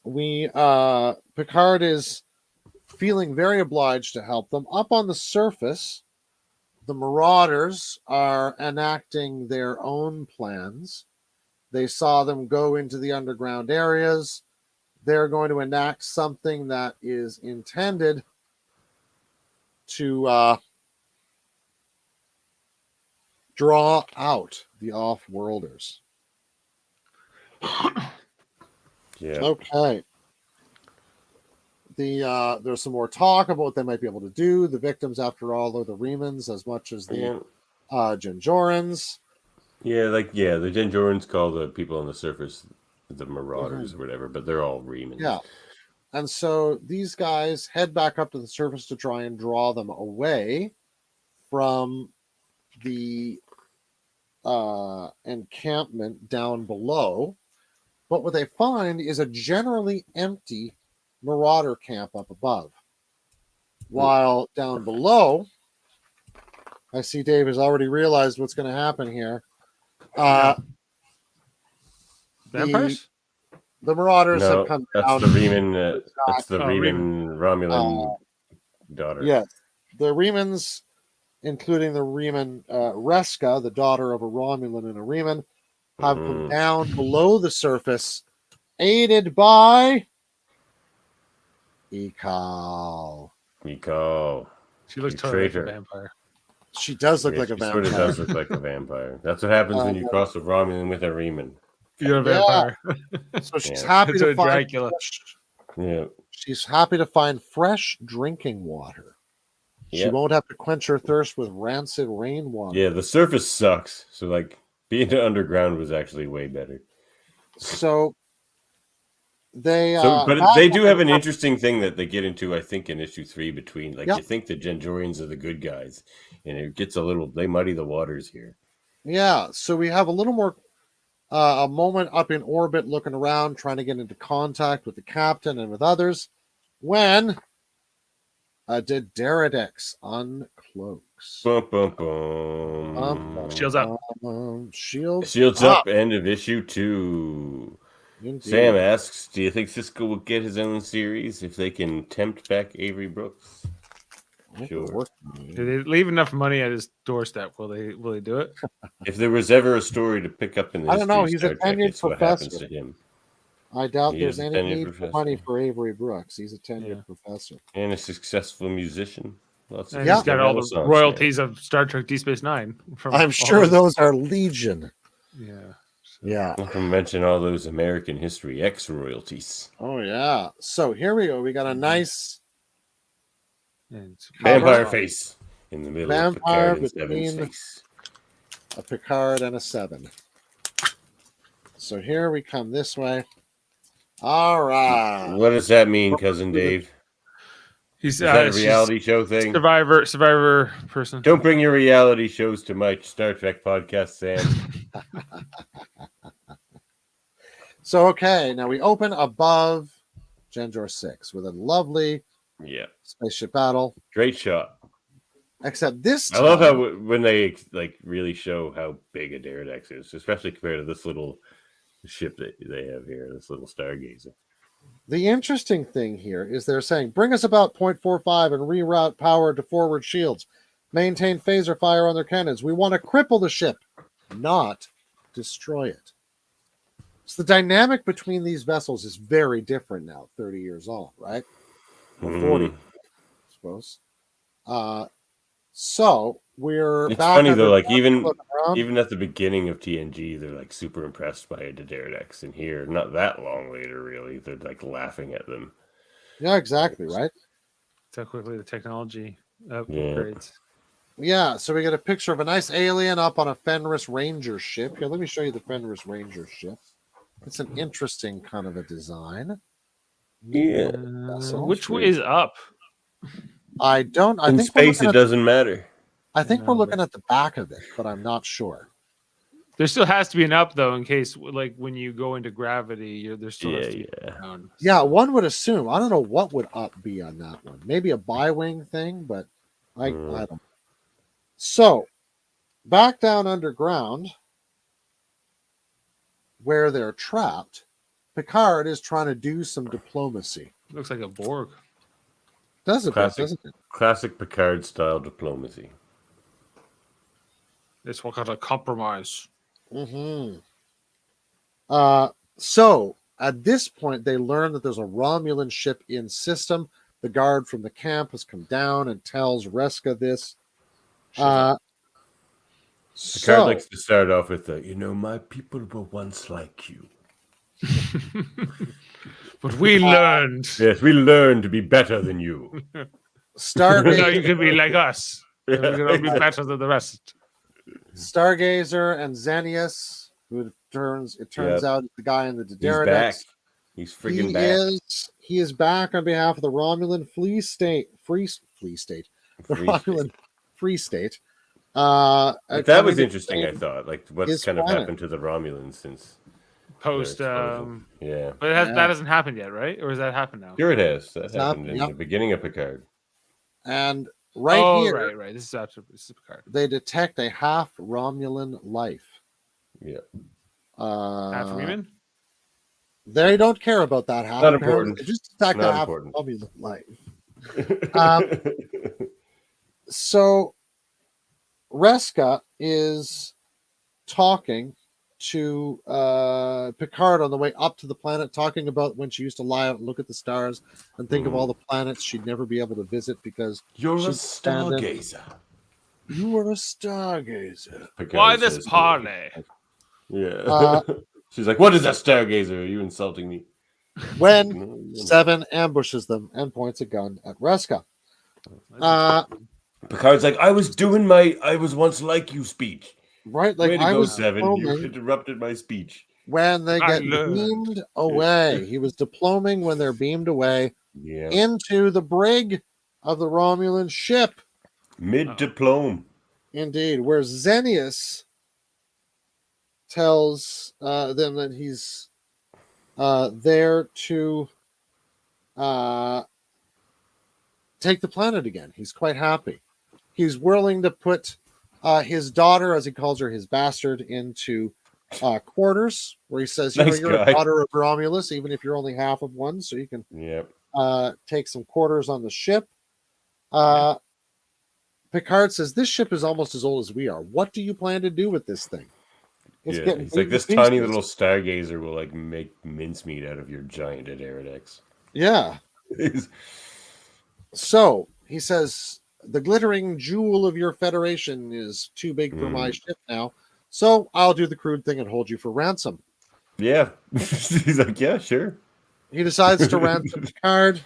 Speaker 3: we Picard is feeling very obliged to help them. Up on the surface, the Marauders are enacting their own plans. They saw them go into the underground areas. They're going to enact something that is intended to draw out the off-worlders.
Speaker 4: Yeah.
Speaker 3: Okay. There's some more talk about what they might be able to do. The victims, after all, are the Remans as much as the Genjorans.
Speaker 4: Yeah, the Genjorans call the people on the surface the Marauders or whatever, but they're all Remans.
Speaker 3: Yeah. And so these guys head back up to the surface to try and draw them away from the encampment down below. But what they find is a generally empty Marauder camp up above. While down below, I see Dave has already realized what's going to happen here.
Speaker 1: Vampires?
Speaker 3: The Marauders
Speaker 4: No,
Speaker 3: have come
Speaker 4: that's
Speaker 3: down.
Speaker 4: the Reman. That's the
Speaker 1: Reman.
Speaker 4: Reman Romulan daughter.
Speaker 3: Yes, the Remans, including the Reman Reska, the daughter of a Romulan and a Reman, have come down below the surface, aided by Ekal.
Speaker 1: She looks
Speaker 4: You
Speaker 1: totally like a
Speaker 4: traitor.
Speaker 1: vampire.
Speaker 3: She does look
Speaker 4: Yeah,
Speaker 3: like a
Speaker 4: she
Speaker 3: vampire.
Speaker 4: sort of does look like a vampire. That's what happens when you cross a Romulan with a Reman.
Speaker 1: You're a vampire.
Speaker 3: So she's
Speaker 4: Yeah.
Speaker 3: happy
Speaker 1: It's
Speaker 3: to
Speaker 1: a
Speaker 3: find
Speaker 1: Dracula.
Speaker 4: Yeah.
Speaker 3: She's happy to find fresh drinking water. She
Speaker 4: Yep.
Speaker 3: won't have to quench her thirst with rancid rainwater.
Speaker 4: Yeah, the surface sucks. So like being underground was actually way better.
Speaker 3: So they
Speaker 4: but they do have an interesting thing that they get into, I think, in issue 3 between you think the Genjorians are the good guys, and it gets they muddy the waters here.
Speaker 3: Yeah, so we have a little more a moment up in orbit looking around, trying to get into contact with the captain and with others, when a Dederadex uncloaks.
Speaker 4: Bum, bum, bum.
Speaker 1: Shields up.
Speaker 3: Shields
Speaker 4: up. End of issue 2.
Speaker 3: Indeed.
Speaker 4: Sam asks, do you think Sisko will get his own series if they can tempt back Avery Brooks? Sure.
Speaker 1: Do they leave enough money at his doorstep? Will they do it?
Speaker 4: If there was ever a story to pick up in the
Speaker 3: I don't know.
Speaker 4: history
Speaker 3: He's
Speaker 4: of
Speaker 3: a
Speaker 4: Star Trek,
Speaker 3: tenured
Speaker 4: it's what happens
Speaker 3: professor.
Speaker 4: to him.
Speaker 3: I doubt
Speaker 4: He
Speaker 3: there's
Speaker 4: is a
Speaker 3: any
Speaker 4: tenured
Speaker 3: need for
Speaker 4: professor.
Speaker 3: money for Avery Brooks. He's a tenured professor.
Speaker 4: And a successful musician.
Speaker 1: And he's got all the royalties of Star Trek Deep Space Nine.
Speaker 3: I'm sure those are legion.
Speaker 1: Yeah.
Speaker 3: Yeah.
Speaker 4: Not to mention all those American History X royalties.
Speaker 3: Oh, yeah. So here we go. We got a nice
Speaker 4: vampire face in the middle of
Speaker 3: vampire
Speaker 4: Picard and Seven's
Speaker 3: between
Speaker 4: face.
Speaker 3: a Picard and a 7. So here we come this way. All right.
Speaker 4: What does that mean, Cousin Dave?
Speaker 1: Is
Speaker 4: that a reality show thing?
Speaker 1: Survivor person.
Speaker 4: Don't bring your reality shows to my Star Trek podcast, Sam.
Speaker 3: So, okay, now we open above Genjor 6 with a lovely spaceship battle.
Speaker 4: Great shot.
Speaker 3: Except this time,
Speaker 4: I love how when they really show how big a Daredex is, especially compared to this little ship that they have here, this little Stargazer.
Speaker 3: The interesting thing here is they're saying, bring us about 0.45 and reroute power to forward shields. Maintain phaser fire on their cannons. We want to cripple the ship, not destroy it. So the dynamic between these vessels is very different now, 30 years on, right? Or 40, I suppose. So we're
Speaker 4: It's
Speaker 3: back.
Speaker 4: funny though, even at the beginning of TNG, they're super impressed by a Daredex, and here, not that long later, really, they're laughing at them.
Speaker 3: Yeah, exactly, right?
Speaker 1: That's how quickly the technology upgrades.
Speaker 3: Yeah, so we get a picture of a nice alien up on a Fenris Ranger ship. Here, let me show you the Fenris Ranger ship. It's an interesting kind of a design.
Speaker 4: Yeah.
Speaker 1: Which way is up?
Speaker 3: I don't. I
Speaker 4: In
Speaker 3: think
Speaker 4: space, it doesn't matter.
Speaker 3: I think we're looking at the back of it, but I'm not sure.
Speaker 1: There still has to be an up though, in case like when you go into gravity, there's still has to be down.
Speaker 3: Yeah, one would assume. I don't know what would up be on that one. Maybe a bi-wing thing, but I don't know. So back down underground where they're trapped, Picard is trying to do some diplomacy.
Speaker 1: Looks like a Borg.
Speaker 3: Does it,
Speaker 4: Classic,
Speaker 3: doesn't it?
Speaker 4: classic Picard style diplomacy.
Speaker 1: It's what kind of compromise.
Speaker 3: Mm-hmm. So at this point, they learn that there's a Romulan ship in system. The guard from the camp has come down and tells Reska this.
Speaker 4: Picard likes to start off with my people were once like you.
Speaker 1: But we learned.
Speaker 4: Yes, we learned to be better than you.
Speaker 3: Stargazer.
Speaker 1: Now you can be like us. And we can all be better than the rest.
Speaker 3: Stargazer and Xenius, who turns out the guy in the
Speaker 4: He's
Speaker 3: Daenerys.
Speaker 4: back. He's freaking back.
Speaker 3: He is back on behalf of the Romulan Free State. The Romulan Free State.
Speaker 4: That was interesting, I thought. Like, what's kind of happened to the Romulans since
Speaker 1: post?
Speaker 4: Yeah,
Speaker 1: but that hasn't happened yet, right? Or has that happened now?
Speaker 4: Sure, it has. That happened in the beginning of Picard.
Speaker 3: And here,
Speaker 1: right. This is Picard.
Speaker 3: They detect a half Romulan life.
Speaker 4: Yeah.
Speaker 1: Half Romulan?
Speaker 3: They don't care about that half.
Speaker 4: Not important.
Speaker 3: They just detect a half Romulan life. So Reska is talking to Picard on the way up to the planet, talking about when she used to lie out and look at the stars and think of all the planets she'd never be able to visit because
Speaker 4: you're a stargazer.
Speaker 3: You are a stargazer.
Speaker 4: Picard
Speaker 1: Why this parley?
Speaker 4: Yeah. She's like, what is that stargazer? Are you insulting me?
Speaker 3: When Seven ambushes them and points a gun at Reska.
Speaker 4: Picard's like, I was doing my I was once like you speech.
Speaker 3: Right, like
Speaker 4: I was Seven. You interrupted my speech.
Speaker 3: When they get beamed away. He was diploming when they're beamed away into the brig of the Romulan ship.
Speaker 4: Mid-diplome.
Speaker 3: Indeed, where Xenius tells them that he's there to take the planet again. He's quite happy. He's willing to put his daughter, as he calls her, his bastard, into quarters, where he says, you're a daughter of Romulus, even if you're only half of one, so you can take some quarters on the ship. Picard says, this ship is almost as old as we are. What do you plan to do with this thing?
Speaker 4: He's like, this tiny little stargazer will like make mincemeat out of your giant Aerodex.
Speaker 3: Yeah. So he says, the glittering jewel of your Federation is too big for my ship now, so I'll do the crude thing and hold you for ransom.
Speaker 4: Yeah. He's like, yeah, sure.
Speaker 3: He decides to ransom Picard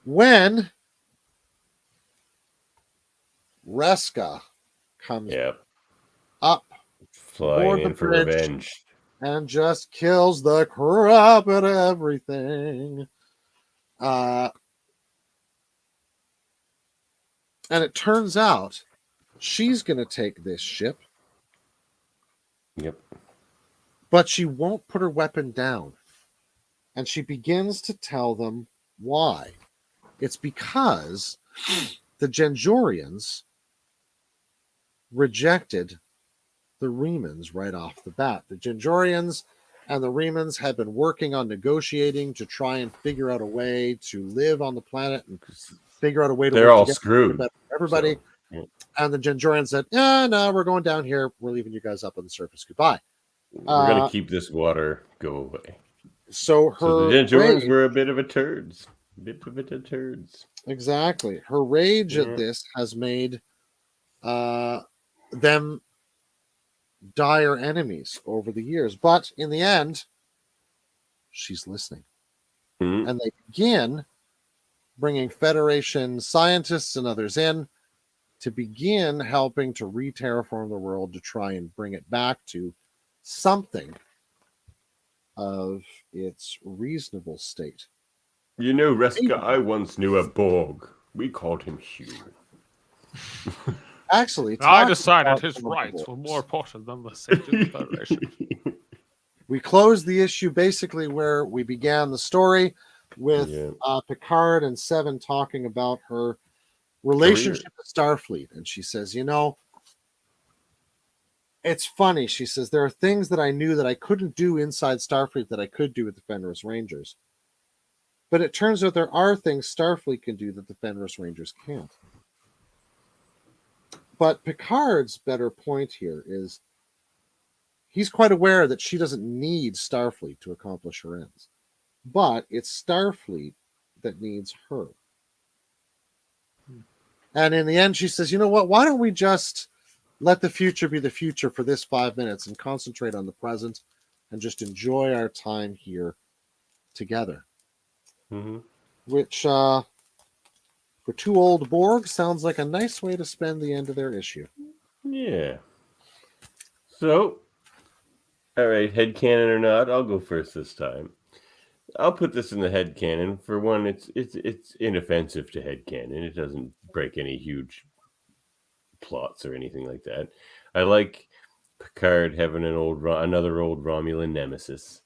Speaker 3: when Reska comes up,
Speaker 4: flying in for revenge,
Speaker 3: and just kills the crap out of everything. And it turns out she's going to take this ship.
Speaker 4: Yep.
Speaker 3: But she won't put her weapon down. And she begins to tell them why. It's because the Gendorians rejected the Remans right off the bat. The Gendorians and the Remans had been working on negotiating to try and figure out a way to live on the planet and figure out a way to
Speaker 4: they're all screwed.
Speaker 3: Everybody. So, and the Gendorians said, no, we're going down here. We're leaving you guys up on the surface. Goodbye.
Speaker 4: We're going to keep this water go away.
Speaker 3: So
Speaker 4: the Gendorians were a bit of a turds. Exactly.
Speaker 3: Her rage at this has made them dire enemies over the years. But in the end, she's listening. And they begin bringing Federation scientists and others in to begin helping to re-terraform the world to try and bring it back to something of its reasonable state.
Speaker 4: You know, Reska, I once knew a Borg. We called him Hugh.
Speaker 3: Actually,
Speaker 1: I
Speaker 3: talking
Speaker 1: decided
Speaker 3: about
Speaker 1: his
Speaker 3: some of the
Speaker 1: rights were
Speaker 3: Borgs,
Speaker 1: more important than the safety of the Federation.
Speaker 3: we closed the issue basically where we began the story with Picard and Seven talking about her relationship with Starfleet. And she says, it's funny. She says, there are things that I knew that I couldn't do inside Starfleet that I could do with the Fenris Rangers. But it turns out there are things Starfleet can do that the Fenris Rangers can't. But Picard's better point here is he's quite aware that she doesn't need Starfleet to accomplish her ends. But it's Starfleet that needs her. And in the end, she says, you know what? Why don't we just let the future be the future for this 5 minutes and concentrate on the present and just enjoy our time here together?
Speaker 4: Mm-hmm.
Speaker 3: Which, for two old Borg, sounds like a nice way to spend the end of their issue.
Speaker 4: Yeah. So, all right, headcanon or not, I'll go first this time. I'll put this in the headcanon. For one, it's inoffensive to headcanon. It doesn't break any huge plots or anything like that. I like Picard having another old Romulan nemesis,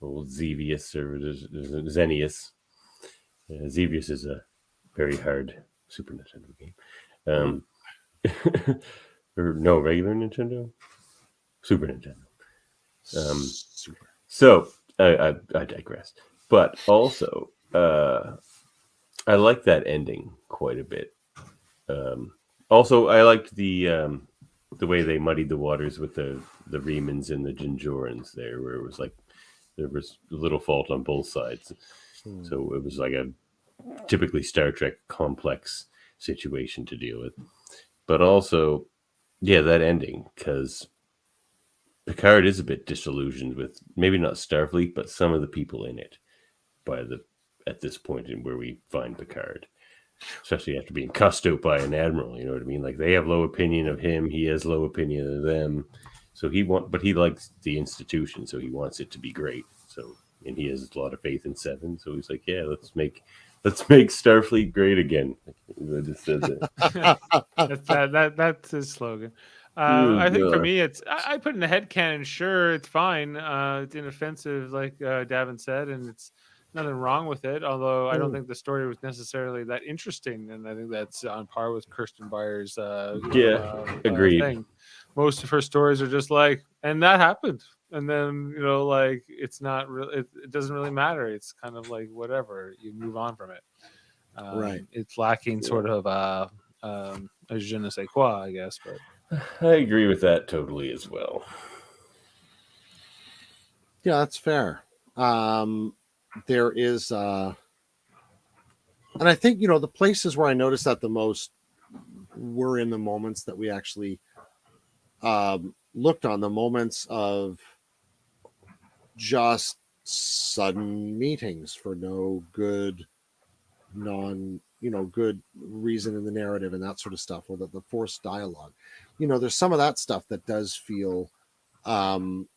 Speaker 4: old Xevious or Xenius. Xevious is a very hard Super Nintendo game. Or no, regular Nintendo? Super Nintendo. So I digress. But also, I like that ending quite a bit. Also, I liked the way they muddied the waters with the Remans and the Ginjorans there, where it was like there was a little fault on both sides. So it was like a typically Star Trek complex situation to deal with. But also, yeah, that ending, because Picard is a bit disillusioned with maybe not Starfleet, but some of the people in it at this point in where we find Picard. Especially after being cussed out by an admiral, you know what I mean? Like they have low opinion of him, he has low opinion of them. So but he likes the institution, so he wants it to be great. So, and he has a lot of faith in Seven. So he's like, yeah, let's make Starfleet great again. I just said that.
Speaker 1: That's his slogan. I think for me, I put in the headcanon. Sure, it's fine. It's inoffensive, like Davan said, and it's nothing wrong with it. Although I don't think the story was necessarily that interesting, and I think that's on par with Kirsten Byers.
Speaker 4: Agreed.
Speaker 1: Thing. Most of her stories are just like, and that happened, and then like it's not really. It doesn't really matter. It's kind of like whatever. You move on from it.
Speaker 3: Right.
Speaker 1: It's lacking sort of a je ne sais quoi, I guess, but.
Speaker 4: I agree with that totally as well.
Speaker 3: Yeah, that's fair. There is, and I think, the places where I noticed that the most were in the moments that we actually looked on, the moments of just sudden meetings for no good, good reason in the narrative and that sort of stuff, or the forced dialogue. There's some of that stuff that does feel, not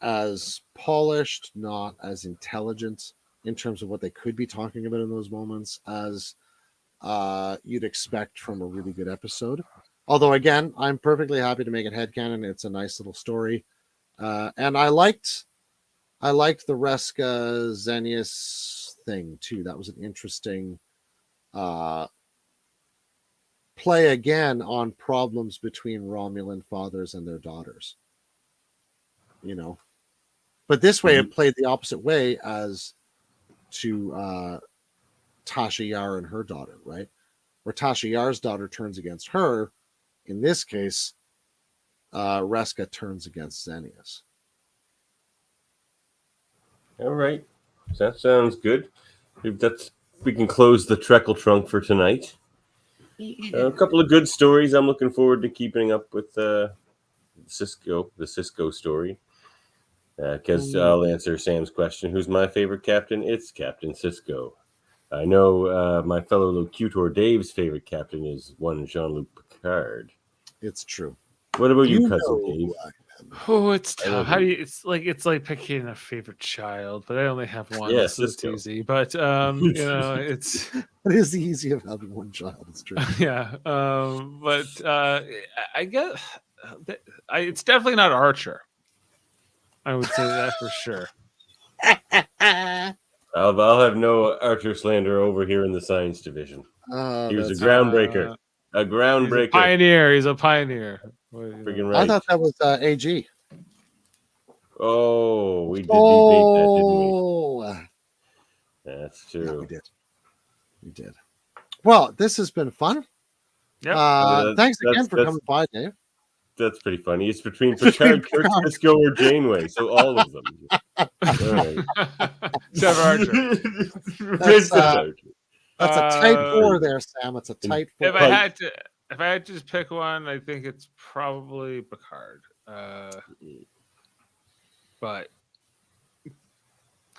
Speaker 3: as polished, not as intelligent in terms of what they could be talking about in those moments as you'd expect from a really good episode. Although, again, I'm perfectly happy to make it headcanon. It's a nice little story. And I liked the Reska Xenius thing, too. That was an interesting play again on problems between Romulan fathers and their daughters. But this way it played the opposite way as to Tasha Yar and her daughter, right? Where Tasha Yar's daughter turns against her. In this case, Reska turns against Xenius.
Speaker 4: All right. That sounds good. We can close the Trekle Trunk for tonight. A couple of good stories. I'm looking forward to keeping up with the Sisko story. Because I'll answer Sam's question. Who's my favorite captain? It's Captain Sisko. I know my fellow locutor Dave's favorite captain is one Jean-Luc Picard.
Speaker 3: It's true.
Speaker 4: What about you, cousin Dave?
Speaker 1: Oh, it's
Speaker 4: I love
Speaker 1: tough. How
Speaker 4: it.
Speaker 1: do you? It's like picking a favorite child, but I only have one,
Speaker 4: Yeah,
Speaker 1: so it's
Speaker 4: Sisko.
Speaker 1: easy. But it's
Speaker 3: It is the easy of having one child. It's true.
Speaker 1: yeah. But I guess it's definitely not Archer. I would say that for sure.
Speaker 4: I'll have no Archer slander over here in the science division. He was a
Speaker 3: That's
Speaker 4: groundbreaker. A
Speaker 1: He's a
Speaker 4: groundbreaker.
Speaker 1: pioneer. He's a pioneer.
Speaker 4: Freaking
Speaker 3: I
Speaker 4: right.
Speaker 3: thought that was AG.
Speaker 4: Oh, we did debate that, didn't we?
Speaker 3: Oh,
Speaker 4: That's
Speaker 3: yeah,
Speaker 4: true.
Speaker 3: we did. We did. Well, this has been fun.
Speaker 1: Yep.
Speaker 3: Thanks again for
Speaker 4: that's-
Speaker 3: coming by, Dave.
Speaker 4: That's pretty funny. It's between Picard, Kirk, Sisko, or Janeway. So all of them. All right.
Speaker 1: Except for Archer.
Speaker 3: That's,
Speaker 4: Archer.
Speaker 3: That's a tight 4 there, Sam. It's a tight 4.
Speaker 1: If I had to just pick one, I think it's probably Picard. But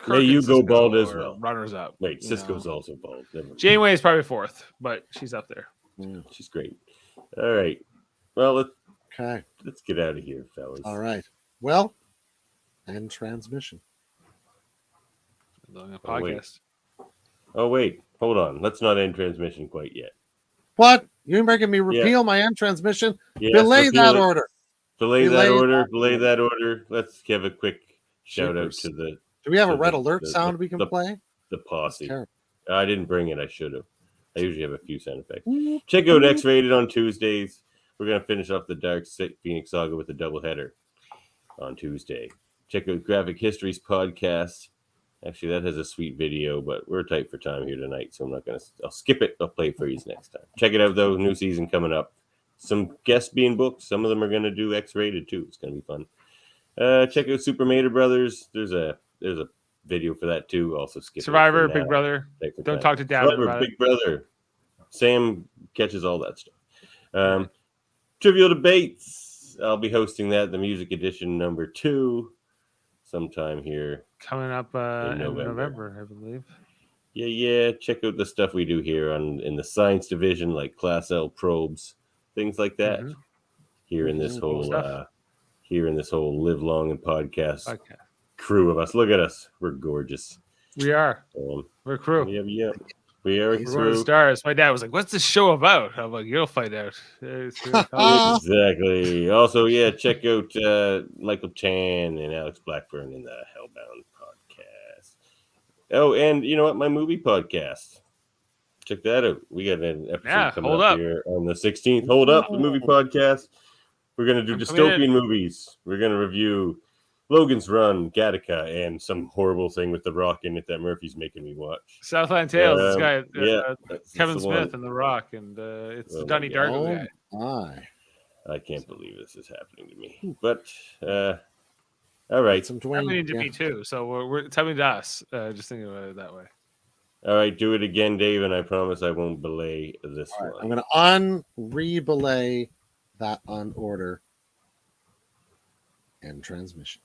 Speaker 4: May you go bald as well.
Speaker 1: Runners up.
Speaker 4: Wait, Sisko's also bald. Never mind.
Speaker 1: Janeway is probably 4th, but she's up there.
Speaker 4: She's great. All right. Well,
Speaker 3: Okay.
Speaker 4: let's get out of here, fellas.
Speaker 3: All right. Well, and transmission.
Speaker 1: Doing a
Speaker 4: Oh, wait.
Speaker 1: podcast.
Speaker 4: Oh, wait. Hold on. Let's not end transmission quite yet.
Speaker 3: What? You're making me repeal my end transmission?
Speaker 4: Yes,
Speaker 3: Belay
Speaker 4: repeal
Speaker 3: that
Speaker 4: it.
Speaker 3: order.
Speaker 4: Belay
Speaker 3: Belay
Speaker 4: that order.
Speaker 3: that
Speaker 4: Belay that order. Let's give a quick shout out
Speaker 3: Jeepers.
Speaker 4: to the
Speaker 3: Do we have a
Speaker 4: to
Speaker 3: red
Speaker 4: the-
Speaker 3: alert
Speaker 4: the-
Speaker 3: sound we can
Speaker 4: the-
Speaker 3: play?
Speaker 4: the
Speaker 3: That's
Speaker 4: posse.
Speaker 3: terrible.
Speaker 4: I didn't bring it. I should have. I usually have a few sound effects. Check out X Rated on Tuesdays. We're going to finish off the Dark Phoenix Saga with a doubleheader on Tuesday. Check out Graphic Histories podcast. Actually, that has a sweet video, but we're tight for time here tonight, so I'm not going to. I'll skip it. I'll play it for you next time. Check it out, though. New season coming up. Some guests being booked. Some of them are going to do X Rated, too. It's going to be fun. Check out Super Mater Brothers. There's a video for that, too. Also, skip
Speaker 1: Survivor,
Speaker 4: it for
Speaker 1: Big
Speaker 4: now.
Speaker 1: Brother.
Speaker 4: Tight for
Speaker 1: Don't
Speaker 4: time.
Speaker 1: talk to Davan
Speaker 4: Survivor,
Speaker 1: about it.
Speaker 4: Big Brother. Sam catches all that stuff. Trivial Debates. I'll be hosting that, the music edition number 2, sometime here.
Speaker 1: Coming up
Speaker 4: In
Speaker 1: in
Speaker 4: November.
Speaker 1: November, I believe.
Speaker 4: Yeah. Check out the stuff we do here in the science division, like Class L probes, things like that.
Speaker 1: Mhm.
Speaker 4: Here in this
Speaker 1: Cool
Speaker 4: whole
Speaker 1: stuff.
Speaker 4: live long and podcast crew of us. Look at us. We're gorgeous.
Speaker 1: We are. We're a crew.
Speaker 4: Yep. We are a
Speaker 1: We're going to
Speaker 4: crew.
Speaker 1: stars. My dad was like, "What's this show about?" I'm like, "You'll find out."
Speaker 4: Exactly. Also, check out Michael Chan and Alex Blackburn in the Hellbound podcast. Oh, and you know what? My movie podcast. Check that out. We got an episode coming
Speaker 1: hold
Speaker 4: up
Speaker 1: up.
Speaker 4: here on the 16th. Hold up, the movie podcast. We're going to do
Speaker 1: I'm coming
Speaker 4: dystopian
Speaker 1: in.
Speaker 4: movies. We're going to review Logan's Run, Gattaca, and some horrible thing with The Rock in it that Murphy's making me watch.
Speaker 1: Southland Tales. This guy,
Speaker 4: That's
Speaker 1: Kevin
Speaker 4: the
Speaker 1: Smith
Speaker 4: one.
Speaker 1: and The Rock, and it's
Speaker 4: Oh
Speaker 1: the
Speaker 4: my
Speaker 1: Donnie
Speaker 4: God.
Speaker 1: Darko guy.
Speaker 3: My.
Speaker 4: I can't believe this is happening to me. But all right.
Speaker 3: Some
Speaker 1: It's
Speaker 3: Dwayne.
Speaker 1: happening to me too. So it's happening to us. Just thinking about it that way.
Speaker 4: All right, do it again, Dave, and I promise I won't belay this
Speaker 3: All right,
Speaker 4: one.
Speaker 3: I'm going to re-belay that on order and transmission.